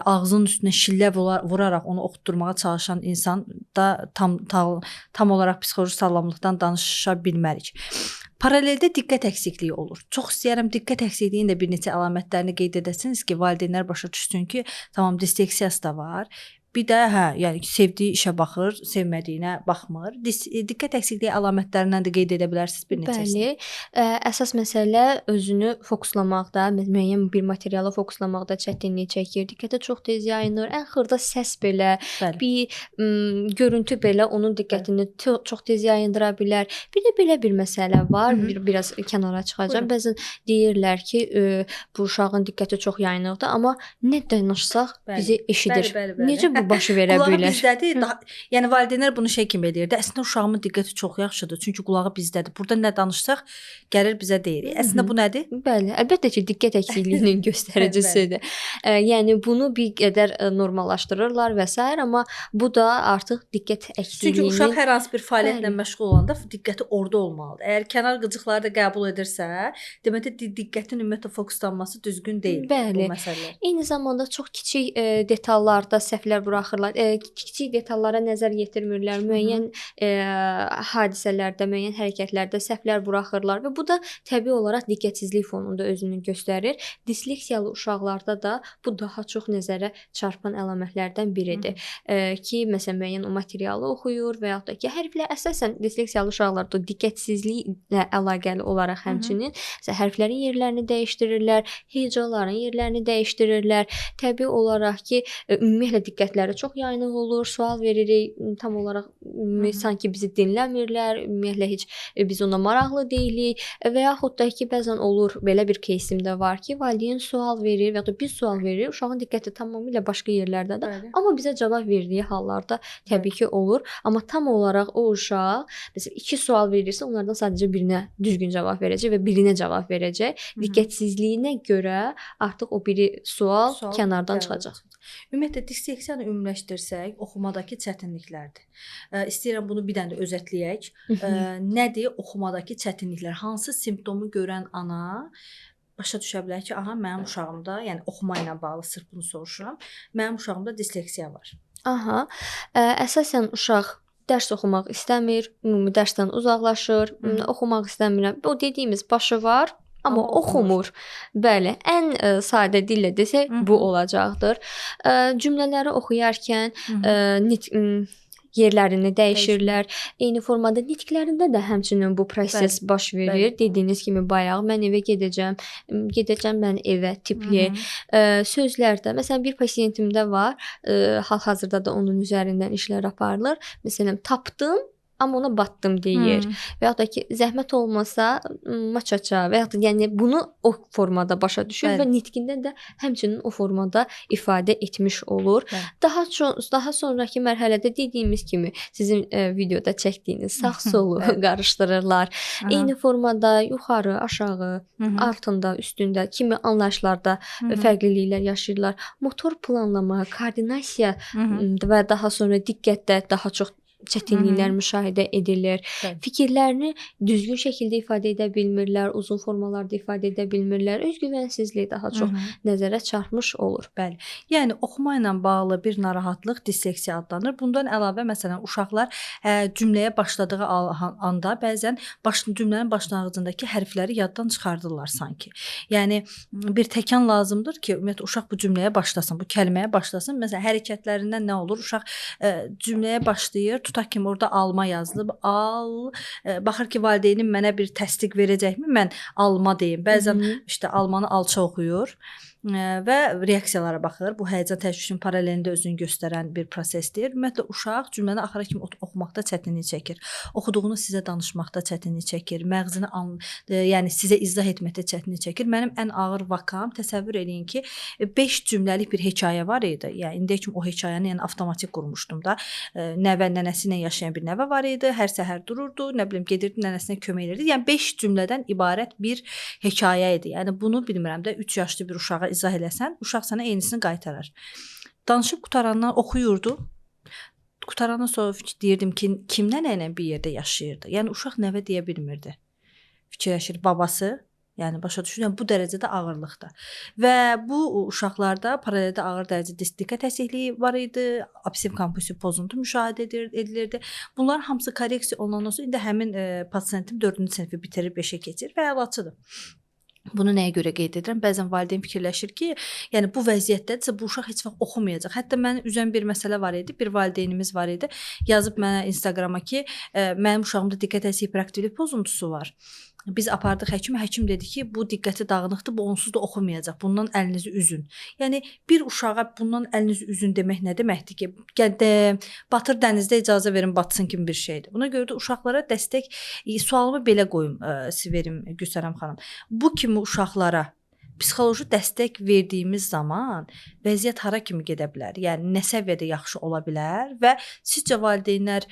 ağzının üstünə şillə vuraraq onu oxutdurmağa çalışan insan da tam olaraq psixoloji sağlamlıqdan danışa bilmərik. Paraleldə diqqət əksikliyi olur. Çox istəyirəm diqqət əksikliyinin də bir neçə əlamətlərini qeyd edəsiniz ki, valideynlər başa düşsün ki, tamam disleksiyası da var. Bir də yəni sevdiyi işə baxır, sevmədiyinə baxmır. Diqqət əksikliyi əlamətlərindən də qeyd edə bilərsiniz bir neçəsini. Bəli, əsas məsələ özünü fokuslamaqda, müəyyən bir materiala fokuslamaqda çətinlik çəkir. Diqqətə çox tez yayınır. Ən xırda səs belə, bir görüntü belə onun diqqətini çox tez yayındıra bilər. Bir də belə bir məsələ var, biraz kənara çıxacağam. Bəzən deyirlər ki, bu uşağın diqqəti çox yayınıqdır, amma nə danışsaq bizi eşidir. Necə bu başı verə bilər? Qulağı bizdədir. Yəni valideynlər bunu şey kimi eləyir də. Əslində uşağımın diqqəti çox yaxşıdır, çünki qulağı bizdədir. Burada nə danışsaq gəlir bizə deyir. Əslində bu nədir? Bəli, əlbəttə ki, diqqət əksilikliyinin göstəricisidir. Yəni bunu bir qədər normallaşdırırlar və s. amma bu da artıq diqqət əksiliyini. Çünki uşaq hər hansı bir fəaliyyətlə məşğul olanda diqqəti orada olmalıdır. Əgər kənar qıcıqları da qəbul edirsə, deməli diqqətin ümumiyyətlə fokuslanması düzgün deyil bu məsələlər. Eyni zamanda çox kiçik detallarda səhvlər buraxırlar. Kiçik detallara nəzər yetirmirlər. Müəyyən hadisələrdə, müəyyən hərəkətlərdə səhvlər buraxırlar və bu da təbii olaraq diqqətsizlik fonunda özünü göstərir. Disleksiyalı uşaqlarda da bu daha çox nəzərə çarpan əlamətlərdən biridir. Ki, məsələn, müəyyən o materialı oxuyur və yaxud da ki, hərflər əsasən disleksiyalı uşaqlarda diqqətsizliklə əlaqəli olaraq həmçinin hərflərin yerlərini dəyişdirirlər, hecaların yerlərini dəyişdirirlər. Təbii olaraq ki, ümumiyyətlə diqqətləri çox yayınıq olur, sual veririk, tam olaraq sanki bizi dinləmirlər, ümumiyyətlə heç biz ona maraqlı deyilik və yaxud da ki, bəzən olur, belə bir кейsimdə var ki, valideyn sual verir və ya da biz sual veririk, uşağın diqqəti tamamilə başqa yerlərdədir, amma bizə cavab verdiyi hallarda təbii ki olur, amma tam olaraq o uşaq, məsələn, 2 sual verirsə, onlardan sadəcə birinə düzgün cavab verəcək və birinə cavab verəcək. Diqqətsizliyinə görə artıq o biri sual kənardan çıxacaq. Ümumiyyətlə disleksiyanı ümumiləşdirsək, oxumadakı çətinliklərdir. İstəyirəm bunu bir dənə də özətləyək. Nədir oxumadakı çətinliklər? Hansı simptomu görən ana başa düşə bilər ki, aha, mənim uşağımda, yəni oxuma ilə bağlı sırf bunu soruşuram, mənim uşağımda disleksiya var. Aha, əsasən uşaq dərs oxumaq istəmir, ümumi dərsdən uzaqlaşır, oxumaq istəmirəm. O dediyimiz başı var, amma oxumur. Bəli, ən sadə dillə desək bu olacaqdır. Cümlələri oxuyarkən yerlərini dəyişirlər. Eyni formada nitqlərində də həmçinin bu proses Bəli, baş verir. Dediyiniz kimi bayaq mən evə gedəcəm mən evə tipli sözlərdə. Məsələn, bir pasiyentimdə var, hal-hazırda da onun üzərindən işlər aparılır. Məsələn, tapdım, amma ona batdım deyir. Və yaxud da ki, zəhmət olmasa maçaça və yaxud da yəni bunu o formada başa düşür və nitqində də həmçinin o formada ifadə etmiş olur. Daha sonrakı mərhələdə dediyimiz kimi sizin videoda çəkdiyiniz sağ-solu qarışdırırlar. Eyni formada yuxarı, aşağı, altında, üstündə kimi anlayışlarda fərqliliklər yaşayırlar. Motor planlama, koordinasiya və daha sonra diqqətdə daha çox çətinliklər müşahidə edilir. Fikirlərini düzgün şəkildə ifadə edə bilmirlər, uzun formalarda ifadə edə bilmirlər. Özgüvənsizlik daha çox nəzərə çarpmış olur. Bəli. Yəni oxuma ilə bağlı bir narahatlıq disleksiya adlanır. Bundan əlavə məsələn uşaqlar cümləyə başladığı anda bəzən cümlənin başlanğıcındakı hərfləri yaddan çıxardırlar sanki. Yəni bir təkan lazımdır ki, ümumiyyətlə uşaq bu cümləyə başlasın, bu kəlməyə başlasın. Məsələn, hərəkətlərindən nə olur? Uşaq cümləyə başlayır, tutaq ki, orada alma yazılıb, baxır ki, valideynim mənə bir təsdiq verəcəkmi? Mən alma deyim. Bəzən işte almanı alça oxuyur və reaksiyalara baxır. Bu həyəcan təşvişin paralelində özünü göstərən bir prosesdir. Ümumiyyətlə uşaq cümləni axıra kimi oxumaqda çətinlik çəkir. Oxuduğunu sizə danışmaqda çətinlik çəkir. Məğzini yəni sizə izah etməkdə çətinlik çəkir. Mənim ən ağır vakam, təsəvvür eləyin ki, 5 cümləlik bir hekayə var idi. Yəni indiyə kimi o hekayəni yəni avtomatik qurmuşdum da. Nəvə nənəsi ilə yaşayan bir nəvə var idi. Hər səhər dururdu, nə bilim gedirdi nənəsinə kömək edirdi. Yəni 5 cümlədən ibarət bir hekayə idi. Yəni bunu bilmirəm də 3 yaşlı bir uşağa izah eləsən, uşaq sənə eynisini qaytarar. Danışıb qutarandan oxuyurdu. Qutarandan sonra deyirdim ki, kimdən ilə bir yerdə yaşayırdı? Yəni uşaq nəvə deyə bilmirdi. Fikirləşir babası, yəni başa düşür, yəni bu dərəcədə ağırlıqda. Və bu uşaqlarda paraleldə ağır dərəcədə diqqət əksikliyi var idi, obsessiv kompulsiv pozuntu müşahidə edilirdi. Bunların hamısı korreksiya olunandan sonra indi həmin pasiyentim 4-cü sinifi bitirir, 5-ə keçir və əlaçıdır. Bunu nəyə görə qeyd edirəm? Bəzən valideyn fikirləşir ki, yəni bu vəziyyətdədirsə bu uşaq heç vaxt oxumayacaq. Hətta məni üzən bir məsələ var idi. Bir valideynimiz var idi. Yazıb mənə Instagrama ki, mənim uşağımda diqqət əksikliyi hiperaktivlik pozuntusu var. Biz apardıq həkimə, həkim dedi ki, bu diqqəti dağınıqdır, bu onsuz da oxumayacaq. Bundan əlinizi üzün. Yəni bir uşağa bundan əlinizi üzün demək nə deməkdir ki, batır dənizdə icazə verin batsın kimi bir şeydir. Buna görə də uşaqlara dəstək sualımı belə qoyum, verim Gülsərəm xanım. Bu kimi uşaqlara psixoloji dəstək verdiyimiz zaman vəziyyət hara kimi gedə bilər? Yəni nə səviyyədə yaxşı ola bilər və sizcə valideynlər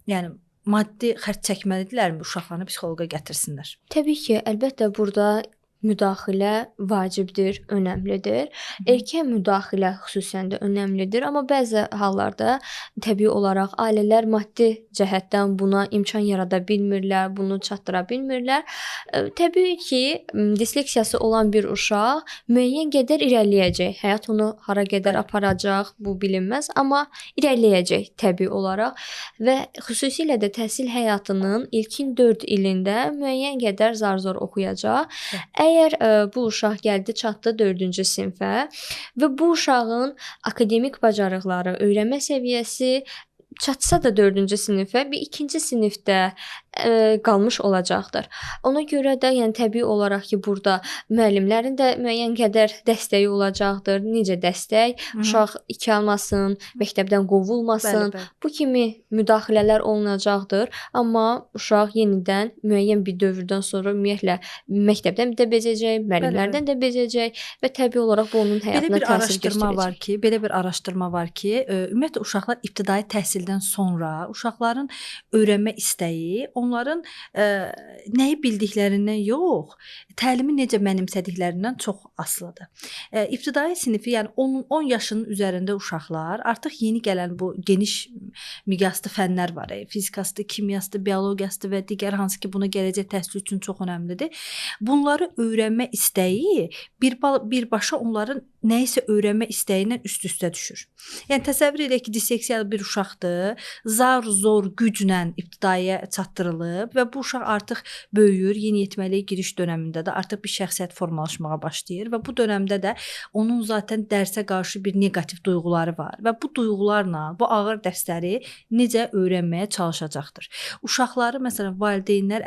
yəni maddi xərc çəkməlidirlərmi uşaqlarını psixoloqa gətirsinlər? Təbii ki, əlbəttə burada müdaxilə vacibdir, önəmlidir. Erkən müdaxilə xüsusən də önəmlidir, amma bəzi hallarda təbii olaraq ailələr maddi cəhətdən buna imkan yarada bilmirlər, bunu çatdıra bilmirlər. Təbii ki, disleksiyası olan bir uşaq müəyyən qədər irəliləyəcək. Həyat onu hara qədər aparacaq, bu bilinməz, amma irəliləyəcək təbii olaraq və xüsusilə də təhsil həyatının ilkin 4 ilində müəyyən qədər zar-zor oxuyacaq. Əgər bu uşaq gəldi, çatdı 4-cü sinifə və bu uşağın akademik bacarıqları, öyrənmə səviyyəsi çatsa da 4-cü sinifə, bir 2-ci sinifdə qalmış olacaqdır. Ona görə də yəni təbii olaraq ki, burada müəllimlərin də müəyyən qədər dəstəyi olacaqdır. Necə dəstək? Uşaq 2 almasın, məktəbdən qovulmasın. Bu kimi müdaxilələr olunacaqdır. Amma uşaq yenidən müəyyən bir dövrdən sonra ümumiyyətlə məktəbdən də bezəcək, müəllimlərdən də bezəcək və təbii olaraq bu onun həyatına təsir göstərəcək. Belə bir araşdırma var ki, ümumiyyətlə uşaqlar ibtidai təhsildən sonra uşaqların öyrənmə istəyi onların nəyi bildiklərindən yox, təlimi necə mənimsədiklərindən çox asılıdır. İbtidai sinifi, yəni 10 yaşının üzərində uşaqlar artıq yeni gələn bu geniş miqyaslı fənlər var. Fizikasıdır, kimyasıdır, biologiyasıdır və digər hansı ki buna gələcək təhsil üçün çox önəmlidir. Bunları öyrənmə istəyi birbaşa onların nəyisə öyrənmə istəyindən üst-üstə düşür. Yəni təsəvvür edək ki, disleksiyalı bir uşaqdır. uşaqdır. Zar-zor güclə ibtidaiyə çatdırılıb və bu uşaq artıq böyüyür, yeniyetməliyə giriş dönəmində də artıq bir şəxsiyyət formalaşmağa başlayır və bu dönəmdə də onun zaten dərsə qarşı bir neqativ duyğuları var və bu duyğularla bu ağır dərsləri necə öyrənməyə çalışacaqdır. Uşaqları məsələn valideynlər,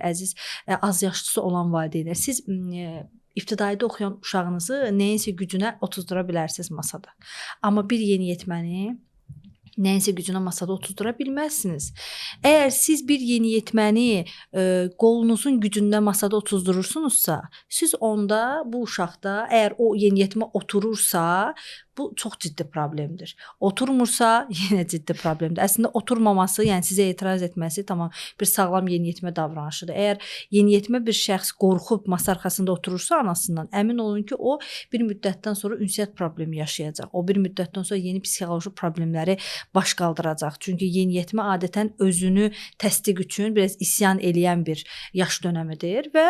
əziz az yaşlısı olan valideynlər, siz İbtidaidə oxuyan uşağınızı nəyinsə gücünə otuzdura bilərsiniz masada. Amma bir yeniyetməni nəyinsə gücünə masada otuzdura bilməzsiniz. Əgər siz bir yeniyetməni qolunuzun gücündə masada otuzdurursunuzsa, siz onda bu uşaqda əgər o yeniyetmə oturursa, bu çox ciddi problemdir. Oturmursa, yenə ciddi problemdir. Əslində oturmaması, yəni sizə etiraz etməsi tamam bir sağlam yeniyetmə davranışıdır. Əgər yeniyetmə bir şəxs qorxub masa arxasında oturursa anasından, əmin olun ki, o bir müddətdən sonra ünsiyyət problemi yaşayacaq. O bir müddətdən sonra yeni psixoloji problemləri baş qaldıracaq. Çünki yeniyetmə adətən özünü təsdiq üçün biraz isyan eləyən bir yaş dönəmidir və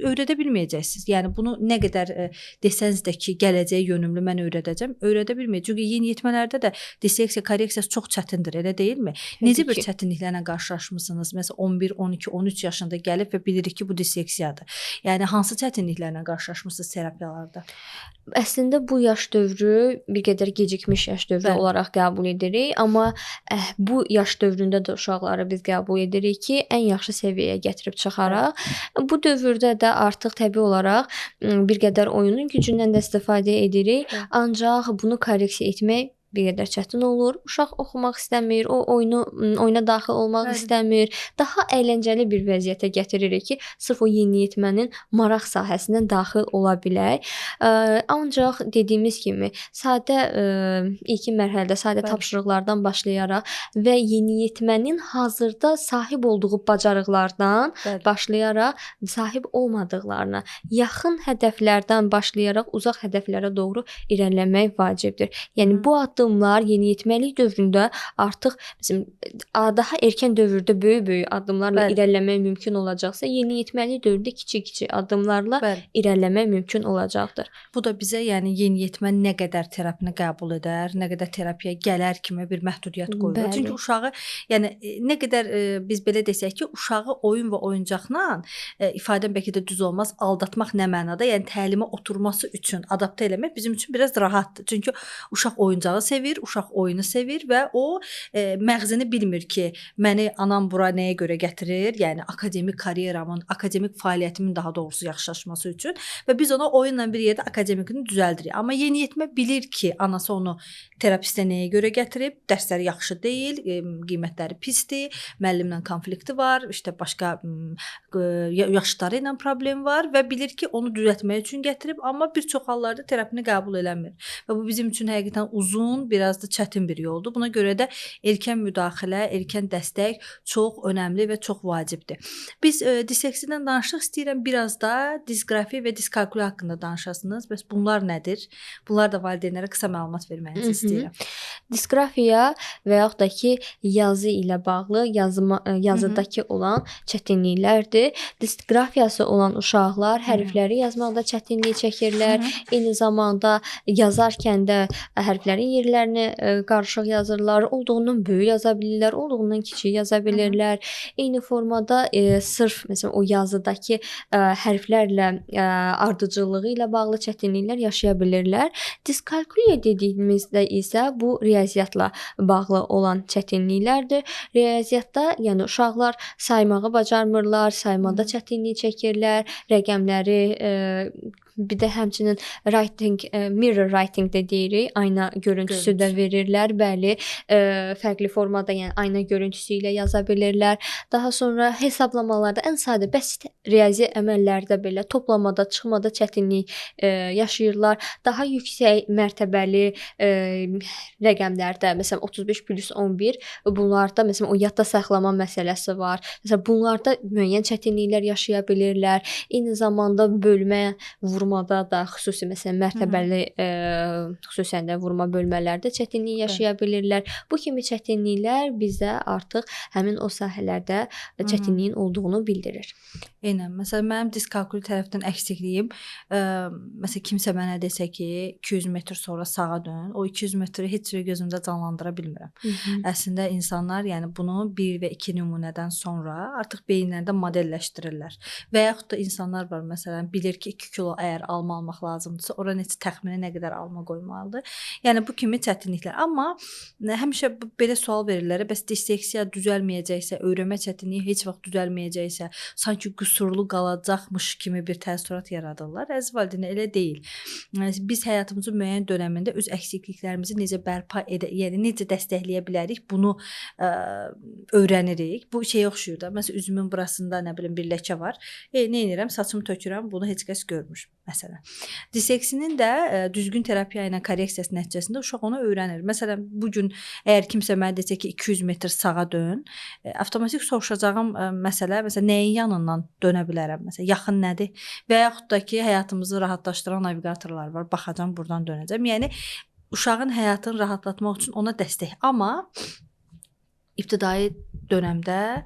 öyrədə bilməyəcəksiniz. Yəni bunu nə qədər desəniz də ki, gələcəyə yönümlü mən öyrədə bilməyəcək. Çünki yeniyetmələrdə də disleksiya, korreksiyası çox çətindir, elə deyilmi? Necə bir çətinliklərlə qarşılaşmısınız? Məsələn 11, 12, 13 yaşında gəlib və bilirik ki, bu disleksiyadır. Yəni hansı çətinliklərlə qarşılaşmısınız terapiyalarda? Əslində bu yaş dövrü bir qədər gecikmiş yaş dövrü olaraq qəbul edirik, amma bu yaş dövründə də uşaqları biz qəbul edirik ki, ən yaxşı səviyyəyə gətirib çıxaraq. Bu dövrdə də artıq təbii olaraq bir qədər oyunun gücündən də istifadə edirik, ancaq bunu korreksiya etmək bir qədər çətin olur. Uşaq oxumaq istəmir, o oyuna daxil olmaq istəmir. Daha əyləncəli bir vəziyyətə gətiririk ki, sırf o yeniyetmənin maraq sahəsindən daxil ola bilək. Ancaq dediyimiz kimi, sadə ilkin mərhələdə sadə tapşırıqlardan başlayaraq və yeniyetmənin hazırda sahib olduğu bacarıqlardan başlayaraq sahib olmadıqlarına, yaxın hədəflərdən başlayaraq uzaq hədəflərə doğru irəliləmək vacibdir. Yəni bu addımlar yeniyetməlik dövründə artıq daha erkən dövrdə böyük addımlarla irəliləmək mümkün olacaqsa, yeniyetməlik dövrdə kiçik addımlarla irəliləmək mümkün olacaqdır. Bu da bizə yəni yeniyetmə nə qədər terapini qəbul edər, nə qədər terapiyaya gələr kimi bir məhdudiyyət qoyur. Çünki uşağı yəni nə qədər biz belə desək ki, uşağı oyun və oyuncaqla ifadəm bəlkə də düz olmaz, aldatmaq nə mənada? Yəni təlimə oturması üçün adaptə eləmək bizim üçün biraz rahatdır. Çünki uşaq oyuncağı sevir, uşaq oyunu sevir və o məğzini bilmir ki, məni anam bura nəyə görə gətirir? Yəni akademik karyeramın, akademik fəaliyyətimin daha doğrusu yaxşılaşması üçün və biz ona oyunla bir yerdə akademikini düzəldirik. Amma yeniyetmə bilir ki, anası onu terapistə nəyə görə gətirib? Dərsləri yaxşı deyil, qiymətləri pisdir, müəllimlə konflikti var, işte başqa yaşları ilə problem var və bilir ki, onu düzəltmək üçün gətirib, amma bir çox hallarda terapini qəbul eləmir. Və bu bizim üçün həqiqətən uzun, biraz da çətin bir yoldur. Buna görə də erkən müdaxilə, erkən dəstək çox önəmli və çox vacibdir. Biz disleksiyadan danışdıq, istəyirəm biraz da disqrafiya və diskalkuliya haqqında danışasınız. Bəs bunlar nədir? Bunlar da valideynlərə qısa məlumat verməyinizi istəyirəm. Disqrafiya və yaxud da ki, yazı ilə bağlı, yazıdakı olan çətinliklərdir. Disqrafiyası olan uşaqlar hərfləri yazmaqda çətinlik çəkirlər. Eyni zamanda yazarkən də hərflərin yerlərini qarışıq yazırlar. Olduğundan böyük yaza bilirlər, olduğundan kiçik yaza bilirlər. Eyni formada sırf məsələn o yazıdakı hərflərlə ardıcıllığı ilə bağlı çətinliklər yaşaya bilirlər. Diskalkuliya dediyimizdə isə bu riyaziyyatla bağlı olan çətinliklərdir. Riyaziyyatda, yəni uşaqlar saymağı bacarmırlar, saymada çətinlik çəkirlər, rəqəmləri bir də həmçinin mirror writing də deyirik, ayna görüntüsü də verirlər. Bəli, fərqli formada, yəni ayna görüntüsü ilə yaza bilirlər. Daha sonra hesablamalarda ən sadə, bəsit riyazi əməllərdə belə toplamada, çıxmada çətinlik yaşayırlar. Daha yüksək mərtəbəli rəqəmlərdə, məsələn 35+11, bunlarda məsələn o yadda saxlama məsələsi var. Məsələn bunlarda müəyyən çətinliklər yaşaya bilirlər. Eyni zamanda bölmə, vurma vurmada da xüsusi məsələn mərtəbəli xüsusən də vurma bölmələrdə çətinlik yaşaya bilirlər. Bu kimi çətinliklər bizə artıq həmin o sahələrdə çətinliyin olduğunu bildirir. Eynən. Məsələn, mənim diskalkuli tərəfdən əksikliyim, məsələn, kimsə mənə desə ki, 200 metr sonra sağa dön, o 200 metri heç cür gözümdə canlandıra bilmirəm. Əslində insanlar, yəni bunu 1 və 2 nümunədən sonra artıq beyinlərində modelləşdirirlər. Və yaxud da insanlar var, məsələn, bilir ki, 2 kilo əgər alma almaq lazımdırsa, ora neçə təxminən nə qədər alma qoymalıdır. Yəni bu kimi çətinliklər. Amma həmişə belə sual verirlər, bəs disleksiya düzəlməyəcəksə, öyrənmə çətinliyi heç vaxt düzəlməyəcəksə, sanki qüsurlu qalacaqmış kimi bir təəssürat yaradırlar. Əziz valideynlər, elə deyil. Biz həyatımızın müəyyən dönəmində öz əksikliklərimizi necə bərpa yəni necə dəstəkləyə bilərik, bunu öyrənirik. Bu şeyə oxşuyur da. Məsələn, üzümün burasında nə bilim bir ləkə var. Nə edirəm? Saçımı tökürəm. Bunu heç kəs görmür məsələn. Disleksinin də düzgün terapiya ilə korreksiyası nəticəsində uşaq onu öyrənir. Məsələn, bu gün əgər kimsə mənə desə ki, 200 metr sağa dön, avtomatik soruşacağım məsələ, məsələn, nəyin yanından dönə bilərəm? Məsələn, yaxın nədir? Və yaxud da ki, həyatımızı rahatlaşdıran navigatorlar var. Baxacağam, buradan dönəcəm. Yəni uşağın həyatını rahatlatmaq üçün ona dəstək. Amma ibtidai dönəmdə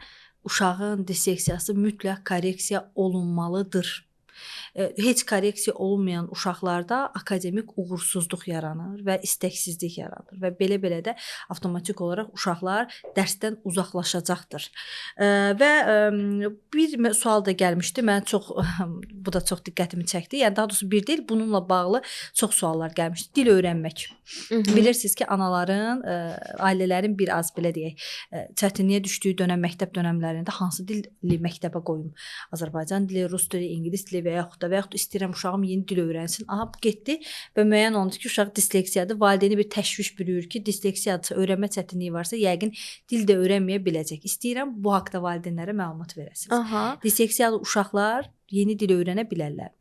uşağın disleksiyası mütləq korreksiya olunmalıdır. Heç korreksiya olunmayan uşaqlarda akademik uğursuzluq yaranır və istəksizlik yaranır və belə-belə də avtomatik olaraq uşaqlar dərsdən uzaqlaşacaqdır. Və bir sual da gəlmişdi. Mən bu da çox diqqətimi çəkdi. Yəni daha doğrusu bir deyil, bununla bağlı çox suallar gəlmişdi. Dil öyrənmək. Bilirsiniz ki, anaların, ailələrin bir az belə deyək, çətinliyə düşdüyü dönəm məktəb dönəmlərində hansı dilli məktəbə qoyum? Azərbaycan dili, rus dili, ingilis dili və yaxud da istəyirəm uşağım yeni dil öyrənsin. Aha, bu getdi və müəyyən oldu ki, uşaq disleksiyadır. Valideyni bir təşviş bürüyür ki, disleksiyadırsa, öyrənmə çətinliyi varsa, yəqin dil də öyrənməyə biləcək. İstəyirəm bu haqqda valideynlərə məlumat verəsiniz. Disleksiyalı uşaqlar yeni dil öyrənə bilərlər.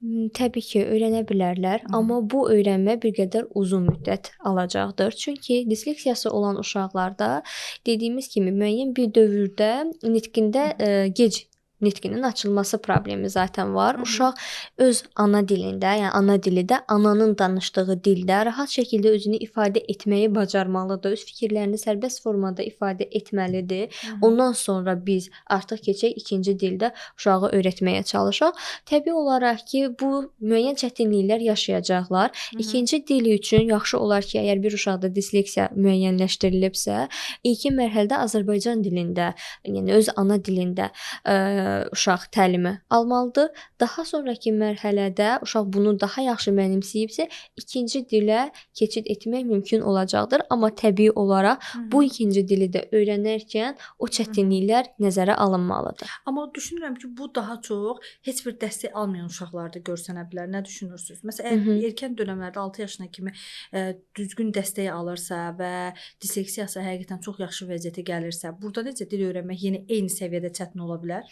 Təbii ki, öyrənə bilərlər, amma bu öyrənmə bir qədər uzun müddət alacaqdır. Çünki disleksiyası olan uşaqlarda dediyimiz kimi müəyyən bir dövrdə nitqində gec nitqinin açılması problemi zaten var. Uşaq öz ana dilində, yəni ana dili də ananın danışdığı dildə rahat şəkildə özünü ifadə etməyi bacarmalıdır. Öz fikirlərini sərbəst formada ifadə etməlidir. Ondan sonra biz artıq keçək ikinci dildə uşağı öyrətməyə çalışaq. Təbii olaraq ki, bu müəyyən çətinliklər yaşayacaqlar. İkinci dili üçün yaxşı olar ki, əgər bir uşaqda disleksiya müəyyənləşdirilibsə, ilkin mərhələdə Azərbaycan dilində, yəni öz ana dilində uşaq təlimi almalıdır. Daha sonraki mərhələdə uşaq bunu daha yaxşı mənimsəyibsə, ikinci dilə keçid etmək mümkün olacaqdır. Amma təbii olaraq bu ikinci dili də öyrənərkən o çətinliklər nəzərə alınmalıdır. Amma düşünürəm ki, bu daha çox heç bir dəstək almayan uşaqlarda görsənə bilər. Nə düşünürsünüz? Məsələn, erkən dövrlərdə 6 yaşına kimi düzgün dəstək alırsa və disleksiyası həqiqətən çox yaxşı vəziyyətə gəlirsə, burada necə dil öyrənmək yenə eyni səviyyədə çətin ola bilər?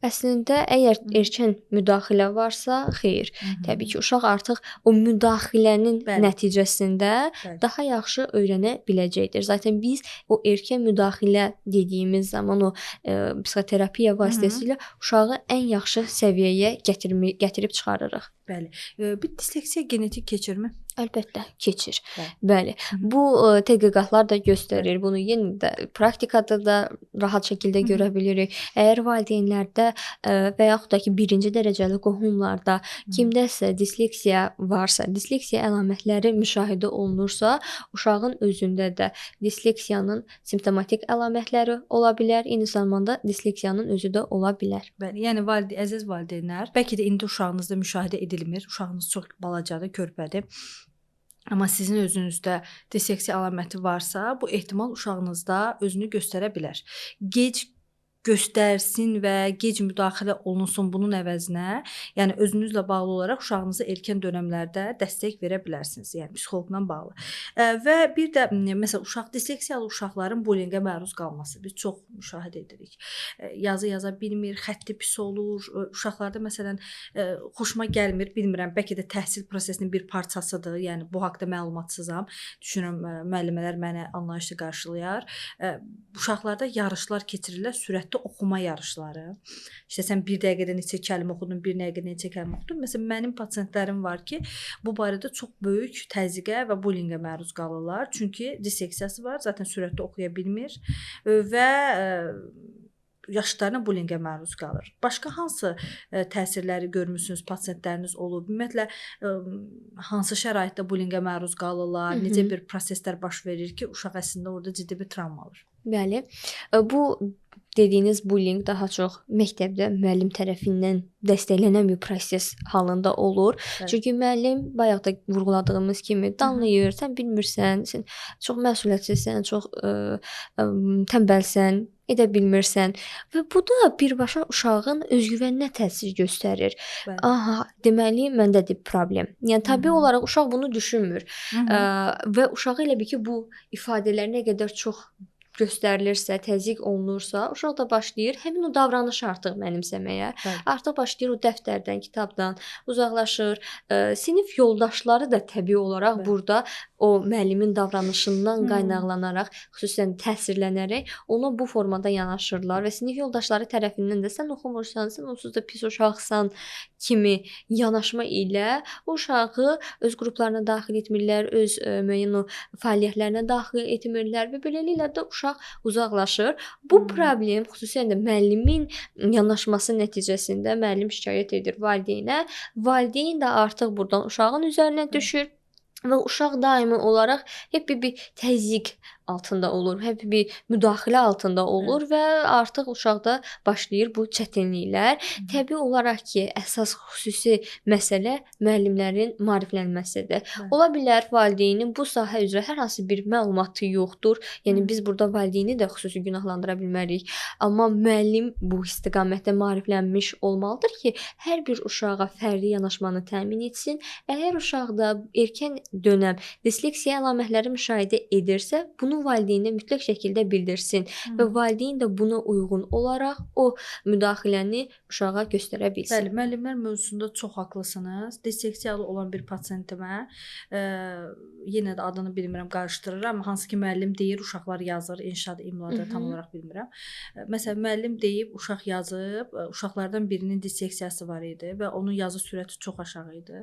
Əslində, əgər erkən müdaxilə varsa, xeyr. Təbii ki, uşaq artıq o müdaxilənin nəticəsində daha yaxşı öyrənə biləcəkdir. Zaten biz o erkən müdaxilə dediyimiz zaman o psixoterapiya vasitəsilə uşağı ən yaxşı səviyyəyə gətirib çıxarırıq. Bəli. Bir disleksiya genetik keçirmi? Əlbəttə, keçir. Bəli. Bu tədqiqatlar da göstərir. Bunu yenə də praktikada da rahat şəkildə görə bilirik. Əgər valideynlərdə və yaxud da ki, birinci dərəcəli qohumlarda kimdəsə disleksiya varsa, disleksiya əlamətləri müşahidə olunursa, uşağın özündə də disleksiyanın simptomatik əlamətləri ola bilər, eyni zamanda disleksiyanın özü də ola bilər. Bəli, yəni əziz valideynlər, bəlkə də indi uşağınızda müşahidə edilmir. Uşağınız çox balacadır, körpədir. Amma sizin özünüzdə disleksiya əlaməti varsa, bu ehtimal uşağınızda özünü göstərə bilər. Gec göstərsin və gec müdaxilə olunsun bunun əvəzinə, yəni özünüzlə bağlı olaraq uşağınıza erkən dönəmlərdə dəstək verə bilərsiniz, yəni psixoloqla bağlı. Və bir də məsələn disleksiyalı uşaqların bullyingə məruz qalması biz çox müşahidə edirik. Yazı yaza bilmir, xətti pis olur. Uşaqlarda məsələn xoşuma gəlmir, bilmirəm, bəlkə də təhsil prosesinin bir parçasıdır. Yəni bu haqqda məlumatsızam. Düşünürəm müəllimələr məni anlayışla qarşılayar. Uşaqlarda yarışlar keçirirlər sürət sürətli oxuma yarışları. İşte sən 1 dəqiqədə neçə kəlmə oxudun, 1 dəqiqədə neçə kəlmə oxudun. Məsələn, mənim pasientlərim var ki, bu barədə çox böyük təzyiqə və bullyingə məruz qalırlar. Çünki disleksiyası var, zaten sürətli oxuya bilmir və yaşlarına bullyingə məruz qalır. Başqa hansı təsirləri görmüsünüz, pasientləriniz olub? Ümumiyyətlə hansı şəraitdə bullyingə məruz qalırlar? Necə bir proseslər baş verir ki, uşaq əslində orada ciddi bir travma alır? Bəli. Bu dediyiniz bullying daha çox məktəbdə müəllim tərəfindən dəstəklənən bir proses halında olur. Bəli. Çünki müəllim bayaq da vurğuladığımız kimi danlayır, sən bilmirsən, sən çox məsuliyyətsizsən, çox tənbəlsən, edə bilmirsən və bu da birbaşa uşağın özgüvəninə təsir göstərir. Bəli. Aha, deməli məndədir problem. Yəni təbii olaraq uşaq bunu düşünmür. Və uşağa elə bil ki, bu ifadələr nə qədər çox göstərilirsə, təzyiq olunursa, uşaq da başlayır həmin o davranışı artıq mənimsəməyə. Bəli. Artıq başlayır o dəftərdən, kitabdan uzaqlaşır. Sinif yoldaşları da təbii olaraq Bəli. burada o müəllimin davranışından qaynaqlanaraq, xüsusən təsirlənərək ona bu formada yanaşırlar və sinif yoldaşları tərəfindən də sən oxumursan, sən onsuz da pis uşaqsan kimi yanaşma ilə o uşağı öz qruplarına daxil etmirlər, öz müəyyən o fəaliyyətlərinə daxil etmirlər və beləliklə də uşaq uzaqlaşır. Bu problem xüsusən də müəllimin yanaşması nəticəsində müəllim şikayət edir valideynə. Valideyn də artıq burdan uşağın üzərinə düşür və uşaq daimi olaraq hep bir təzyiq altında olur, hep bir müdaxilə altında olur və artıq uşaqda başlayır bu çətinliklər. Təbii olaraq ki, əsas xüsusi məsələ müəllimlərin maariflənməsidir. Ola bilər valideynin bu sahə üzrə hər hansı bir məlumatı yoxdur. Yəni biz burada valideyni də xüsusi günahlandıra bilmərik. Amma müəllim bu istiqamətdə maariflənmiş olmalıdır ki, hər bir uşağa fərdi yanaşmanı təmin etsin. Əgər uşaqda erkən dönəm disleksiya əlamətləri müşahidə edirsə, bunu valideynə mütləq şəkildə bildirsin və valideyn də buna uyğun olaraq o müdaxiləni uşağa göstərə bilsin. Bəli, müəllimlər mövzusunda çox haqlısınız. Disleksiyalı olan bir pasientimə yenə də adını bilmirəm, qarışdırıram. Hansı ki müəllim deyir, uşaqlar yazır, inşaat, imlada tam olaraq bilmirəm. Məsələn, müəllim deyib, uşaq yazıb, uşaqlardan birinin disleksiyası var idi və onun yazı sürəti çox aşağı idi.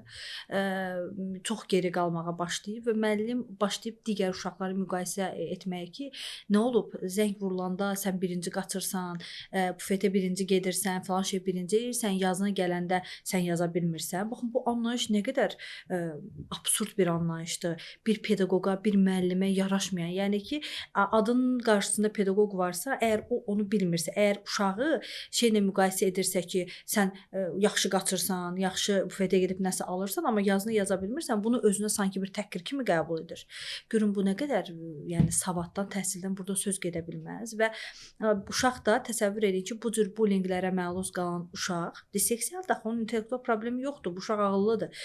Çox geri qalmağa başlayıb və müəllim başlayıb digər uşaqları müqayisə etməyə ki, nə olub, zəng vurulanda sən birinci qaçırsan, bufetə birinci gedirsən, falan şey birinci edirsən, yazına gələndə sən yaza bilmirsən. Baxın, bu anlayış nə qədər absurd bir anlayışdır. Bir pedaqoqa, bir müəllimə yaraşmayan. Yəni ki, adının qarşısında pedaqoq varsa, əgər o onu bilmirsə, əgər uşağı şeylə müqayisə edirsə ki, sən yaxşı qaçırsan, yaxşı bufetə gedib nəsə alırsan, amma yazını yaza bilmirsən, bunu özünə sanki bir təhqir kimi qəbul edir. Görün bu nə qədər, yəni savaddan, təhsildən burada söz gedə bilməz və uşaq da təsəvvür edin ki, bu cür bullyinglərə məruz qalan uşaq, disleksiyalı da onun intellektual problemi yoxdur, bu uşaq ağıllıdır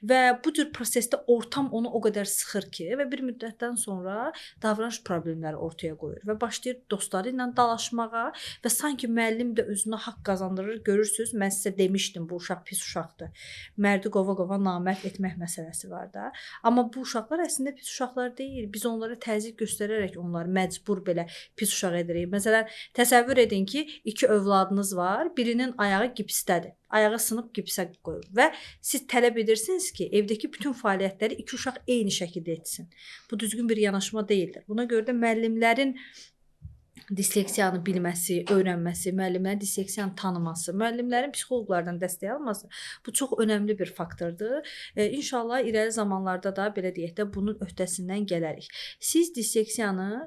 və bu cür prosesdə ortam onu o qədər sıxır ki və bir müddətdən sonra davranış problemləri ortaya qoyur və başlayır dostları ilə dalaşmağa və sanki müəllim də özünə haqq qazandırır. Görürsüz, mən sizə demişdim, bu uşaq pis uşaqdır. Mərdi qova-qova namərd etmək məsələsi var da. Amma bu uşaqlar əslində pis uşaqlar deyil. Biz onlara təzyiq göstərərək onları məcbur belə pis uşaq edirik. Məsələn, təsəvvür edin ki, 2 övladınız var, birinin ayağı gipsdədir. Ayağı sınıb gipsə qoyub və siz tələb edirsiniz ki, evdəki bütün fəaliyyətləri 2 uşaq eyni şəkildə etsin. Bu düzgün bir yanaşma deyildir. Buna görə də müəllimlərin disleksiyanı bilməsi, öyrənməsi, müəllimlərin disleksiyanı tanıması, müəllimlərin psixoloqlardan dəstək alması bu çox önəmli bir faktordur. İnşallah irəli zamanlarda da belə deyək də bunun öhdəsindən gələrik. Siz disleksiyanı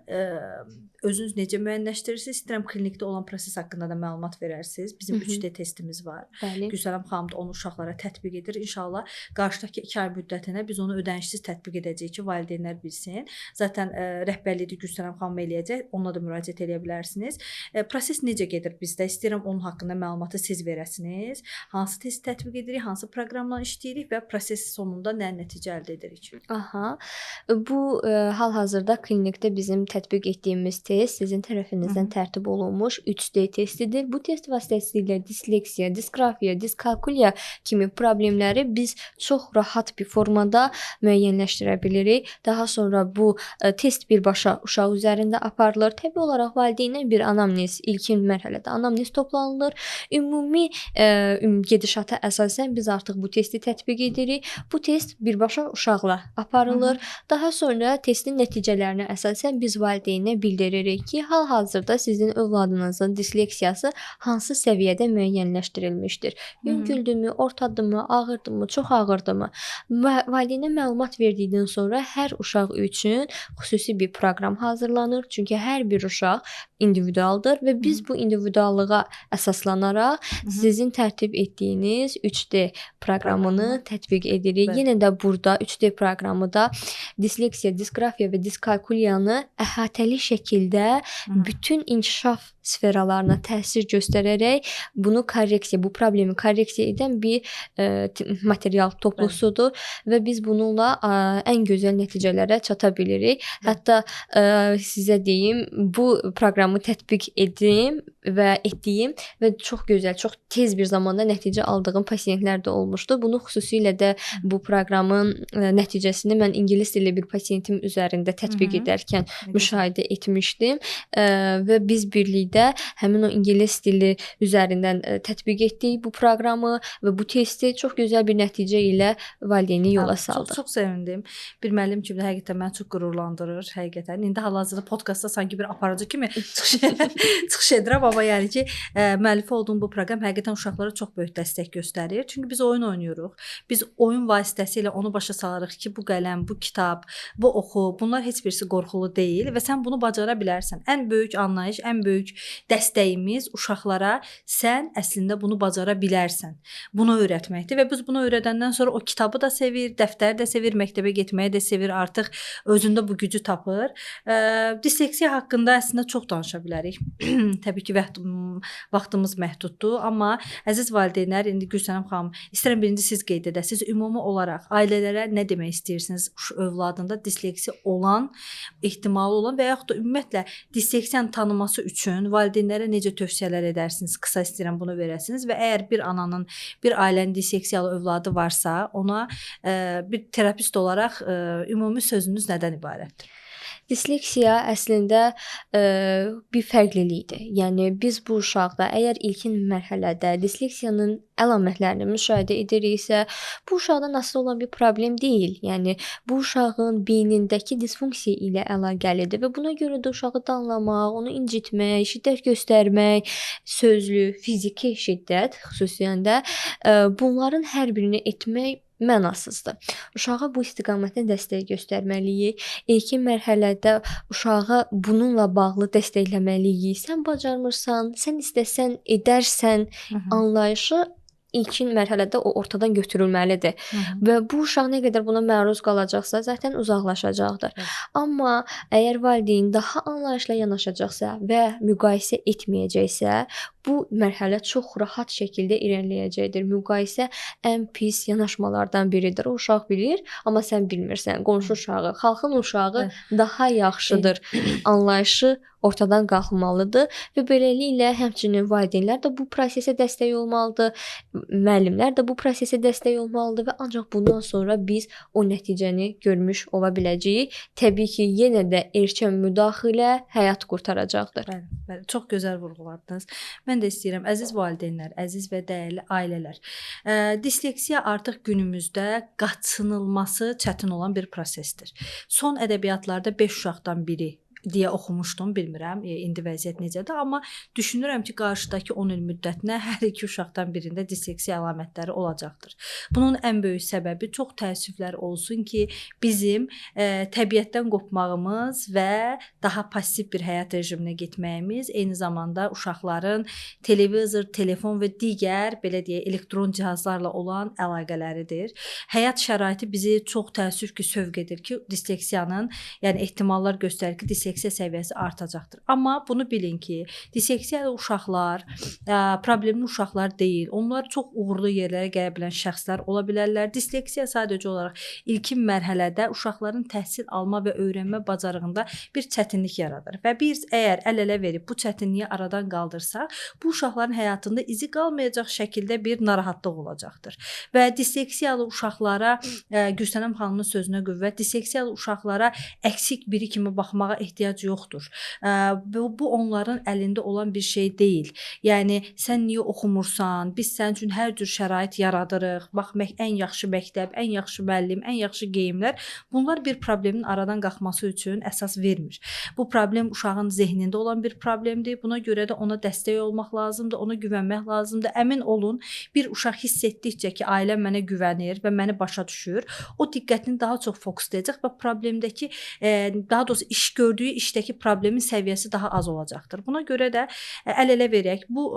özünüz necə müəyyənləşdirirsiniz? İstəyirəm klinikdə olan proses haqqında da məlumat verərsiniz. Bizim 3D testimiz var. Bəli. Güzəlam xanım da onu uşaqlara tətbiq edir. İnşallah qarşıdakı 2 ay müddətinə biz onu ödənişsiz tətbiq edəcəyik ki, valideynlər bilsin. Zaten rəhbərliyi də Güzəlam xanım eləyəcək. Onunla da müraciət edə bilərsiniz. Proses necə gedir bizdə? İstəyirəm onun haqqında məlumatı siz verəsiniz. Hansı test tətbiq edirik, hansı proqramla işləyirik və proses sonunda nə nəticə əldə edirik? Aha. Bu hal-hazırda klinikdə bizim tətbiq etdiyimiz test sizin tərəfinizdən tərtib olunmuş 3D testidir. Bu test vasitəsilə disleksiya, disqrafiya, diskalkuliya kimi problemləri biz çox rahat bir formada müəyyənləşdirə bilirik. Daha sonra bu test birbaşa uşaq üzərində aparılır. Təbii olaraq valideynə bir anamnez, ilkin mərhələdə anamnez toplanılır. Ümumi gedişata əsasən biz artıq bu testi tətbiq edirik. Bu test birbaşa uşaqla aparılır. Daha sonra testin nəticələrinə əsasən biz valideynə bildiririk ki, hal-hazırda sizin övladınızın disleksiyası hansı səviyyədə müəyyənləşdirilmişdir. Yüngüldürmü, ortadırmı, ağırdırmı, çox ağırdırmı? Valideynə məlumat verdikdən sonra hər uşaq üçün xüsusi bir proqram hazırlanır. Çünki hər bir uşaq individualdır və biz bu individuallığa əsaslanaraq sizin tərtib etdiyiniz 3D proqramını tətbiq edirik. Yenə də burada 3D proqramı da disleksiya, disqrafiya və diskalkuliyanı əhatəli şəkildə bütün inkişaf sferalarına təsir göstərərək bunu korreksiya, bu problemi korreksiya edən bir material toplusudur və biz bununla ən gözəl nəticələrə çata bilirik. Hətta sizə deyim, bu proqramı tətbiq etdiyim və çox gözəl, çox tez bir zamanda nəticə aldığım pasiyentlər də olmuşdu. Bunu xüsusilə də bu proqramın nəticəsini mən ingilis dilli bir pasiyentim üzərində tətbiq edərkən müşahidə etmişdim və biz birlikdə həmin o ingilis dili üzərindən tətbiq etdik bu proqramı və bu testi çox gözəl bir nəticə ilə valideyni yola saldıq. Çox sevindim. Bir müəllim kimi həqiqətən məni çox qürurlandırır, həqiqətən. İndi hal-hazırda podkastda sanki bir aparıcı kimi çıxış edirəm, amma yəni ki, müəllifi olduğum bu proqram həqiqətən uşaqlara çox böyük dəstək göstərir. Çünki biz oyun oynayırıq. Biz oyun vasitəsilə onu başa salırıq ki, bu qələm, bu kitab, bu oxu, bunlar heç birisi qorxulu deyil və sən bunu bacara bilərsən. Ən böyük anlayış, ən böyük dəstəyimiz uşaqlara sən əslində bunu bacara bilərsən. Bunu öyrətməkdir və biz bunu öyrədəndən sonra o kitabı da sevir, dəftəri də sevir, məktəbə getməyi də sevir, artıq özündə bu gücü tapır. Disleksiya haqqında əslində çox danışa bilərik. Təbii ki, vaxtımız məhduddur, amma əziz valideynlər, indi Gülsənəm xanım, istərəm birinci siz qeyd edəsiniz, ümumi olaraq ailələrə nə demək istəyirsiniz? Övladında disleksiya olan, ehtimalı olan və yaxud da ümumiyyətlə disleksiyanın tanınması üçün valideynlərə necə tövsiyələr edərsiniz? Qısa istəyirəm bunu verəsiniz və əgər bir ananın, bir ailənin disleksiyalı övladı varsa, ona bir terapist olaraq ümumi sözünüz nədən ibarətdir? Disleksiya əslində bir fərqlilikdir. Yəni biz bu uşaqda əgər ilkin mərhələdə disleksiyanın əlamətlərini müşahidə ediriksə, bu uşaqdan asılı olan bir problem deyil. Yəni bu uşağın beynindəki disfunksiya ilə əlaqəlidir və buna görə də uşağı danlamaq, onu incitmək, şiddət göstərmək, sözlü, fiziki şiddət xüsusilə də bunların hər birini etmək mənasızdır. Uşağa bu istiqamətdə dəstək göstərməliyik. İlkin mərhələdə uşağı bununla bağlı dəstəkləməliyik. Sən bacarmırsan, sən istəsən edərsən anlayışı ilkin mərhələdə o ortadan götürülməlidir. Və bu uşaq nə qədər buna məruz qalacaqsa, zaten uzaqlaşacaqdır. Amma əgər valideyn daha anlayışla yanaşacaqsa və müqayisə etməyəcəksə, bu mərhələ çox rahat şəkildə irəliləyəcəkdir. Müqayisə ən pis yanaşmalardan biridir. O uşaq bilir, amma sən bilmirsən. Qonşu uşağı, xalqın uşağı daha yaxşıdır. Anlayışı ortadan qalxmalıdır və beləliklə həmçinin valideynlər də bu prosesə dəstək olmalıdır. Müəllimlər də bu prosesə dəstək olmalıdır və ancaq bundan sonra biz o nəticəni görmüş ola biləcəyik. Təbii ki, yenə də erkən müdaxilə həyat qurtaracaqdır. Bəli, çox gözəl vurğuladınız. Mən də istəyirəm, əziz valideynlər, əziz və dəyərli ailələr. Disleksiya artıq günümüzdə qaçınılması çətin olan bir prosesdir. Son ədəbiyyatlarda 5 uşaqdan biri deyə oxumuşdum, bilmirəm, indi vəziyyət necədir, amma düşünürəm ki, qarşıdakı 10 il müddətinə hər iki uşaqdan birində disleksiya əlamətləri olacaqdır. Bunun ən böyük səbəbi çox təəssüflər olsun ki, bizim təbiətdən qopmağımız və daha passiv bir həyat rejiminə getməyimiz, eyni zamanda uşaqların televizor, telefon və digər, belə deyək, elektron cihazlarla olan əlaqələridir. Həyat şəraiti bizi çox təəssüf ki, sövq edir ki, disleksiyanın, yəni ehtimallar göstərir ki, disleksiya səviyyəsi artacaqdır. Amma bunu bilin ki, disleksiyalı uşaqlar problemli uşaqlar deyil. Onlar çox uğurlu yerlərə gələ bilən şəxslər ola bilərlər. Disleksiya sadəcə olaraq ilkin mərhələdə uşaqların təhsil alma və öyrənmə bacarığında bir çətinlik yaradır. Və biz əgər əl-ələ verib bu çətinliyi aradan qaldırsaq, bu uşaqların həyatında izi qalmayacaq şəkildə bir narahatlıq olacaqdır. Və disleksiyalı uşaqlara, Gülsənəm xanımın sözünə qüvvət, disleksiyalı uşaqlara əksik biri kimi baxmağa ehtiyac ehtiyac yoxdur. Bu onların əlində olan bir şey deyil. Yəni sən niyə oxumursan? Biz sənin üçün hər cür şərait yaradırıq. Bax, ən yaxşı məktəb, ən yaxşı müəllim, ən yaxşı geyimlər. Bunlar bir problemin aradan qalxması üçün əsas vermir. Bu problem uşağın zehnində olan bir problemdir. Buna görə də ona dəstək olmaq lazımdır, ona güvənmək lazımdır. Əmin olun, bir uşaq hiss etdikcə ki, ailəm mənə güvənir və məni başa düşür, o diqqətini daha çox fokuslayacaq və problemdəki, daha doğrusu iş gördüyü işdəki problemin səviyyəsi daha az olacaqdır. Buna görə də əl-ələ verək. Bu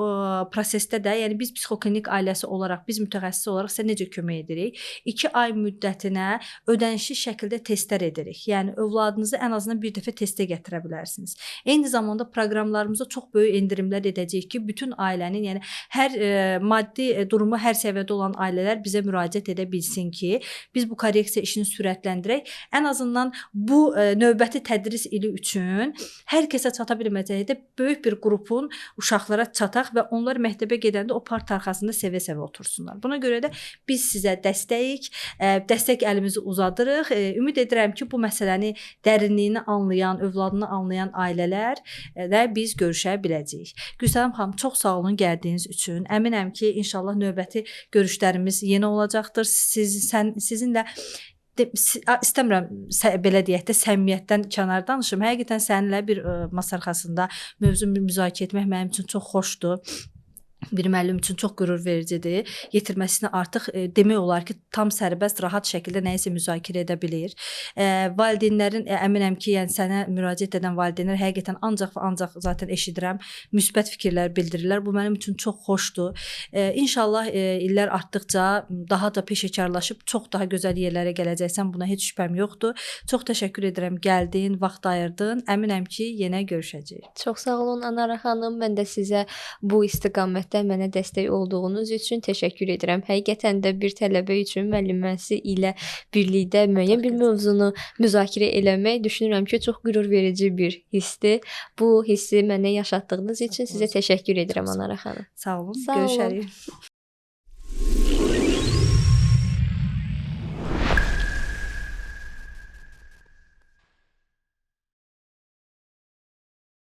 prosesdə də, yəni biz psixoklinik ailəsi olaraq, biz mütəxəssis olaraq sizə necə kömək edirik? 2 ay müddətinə ödənişli şəkildə testlər edirik. Yəni övladınızı ən azından bir dəfə testə gətirə bilərsiniz. Eyni zamanda proqramlarımızda çox böyük endirimlər edəcəyik ki, bütün ailənin, yəni hər maddi durumu hər səviyyədə olan ailələr bizə müraciət edə bilsin ki, biz bu korreksiya işini sürətləndirək. Ən azından bu növbəti tədris ili üçün hər kəsə çata bilməyəcək də böyük bir qrupun uşaqlara çataq və onlar məktəbə gedəndə o part arxasında sevə-sevə otursunlar. Buna görə də biz sizə dəstək əlimizi uzadırıq. Ümid edirəm ki, bu məsələni dərinliyini anlayan, övladını anlayan ailələrlə biz görüşə biləcəyik. Gülsənəm xanım, çox sağ olun gəldiyiniz üçün. Əminəm ki, inşallah növbəti görüşlərimiz yeni olacaqdır. Sizinlə istəmirəm belə deyək də səmimiyyətdən kənar danışım. Həqiqətən səninlə bir masa arxasında mövzu müzakirə etmək mənim üçün çox xoşdur. Bir müəllim üçün çox qürur vericidir. Yetirməsini artıq demək olar ki, tam sərbəst, rahat şəkildə nəyisə müzakirə edə bilir. Valideynlərin, əminəm ki, yəni sənə müraciət edən valideynlər həqiqətən ancaq və ancaq zaten eşidirəm, müsbət fikirlər bildirirlər. Bu mənim üçün çox xoşdur. İnşallah illər artdıqca daha da peşəkarlaşıb çox daha gözəl yerlərə gələcəksən. Buna heç şübhəm yoxdur. Çox təşəkkür edirəm, gəldin, vaxt ayırdın. Əminəm ki, yenə görüşəcəyik. Çox sağ olun Anara xanım. Mən də sizə bu istiqamətdə mənə dəstək olduğunuz üçün təşəkkür edirəm. Həqiqətən də bir tələbə üçün müəlliməsi ilə birlikdə müəyyən bir mövzunu müzakirə eləmək düşünürəm ki, çox qürur verici bir hissdir. Bu hissi mənə yaşatdığınız üçün sizə təşəkkür edirəm Anara xanım. Sağ olun. Sağ olun. Görüşərik.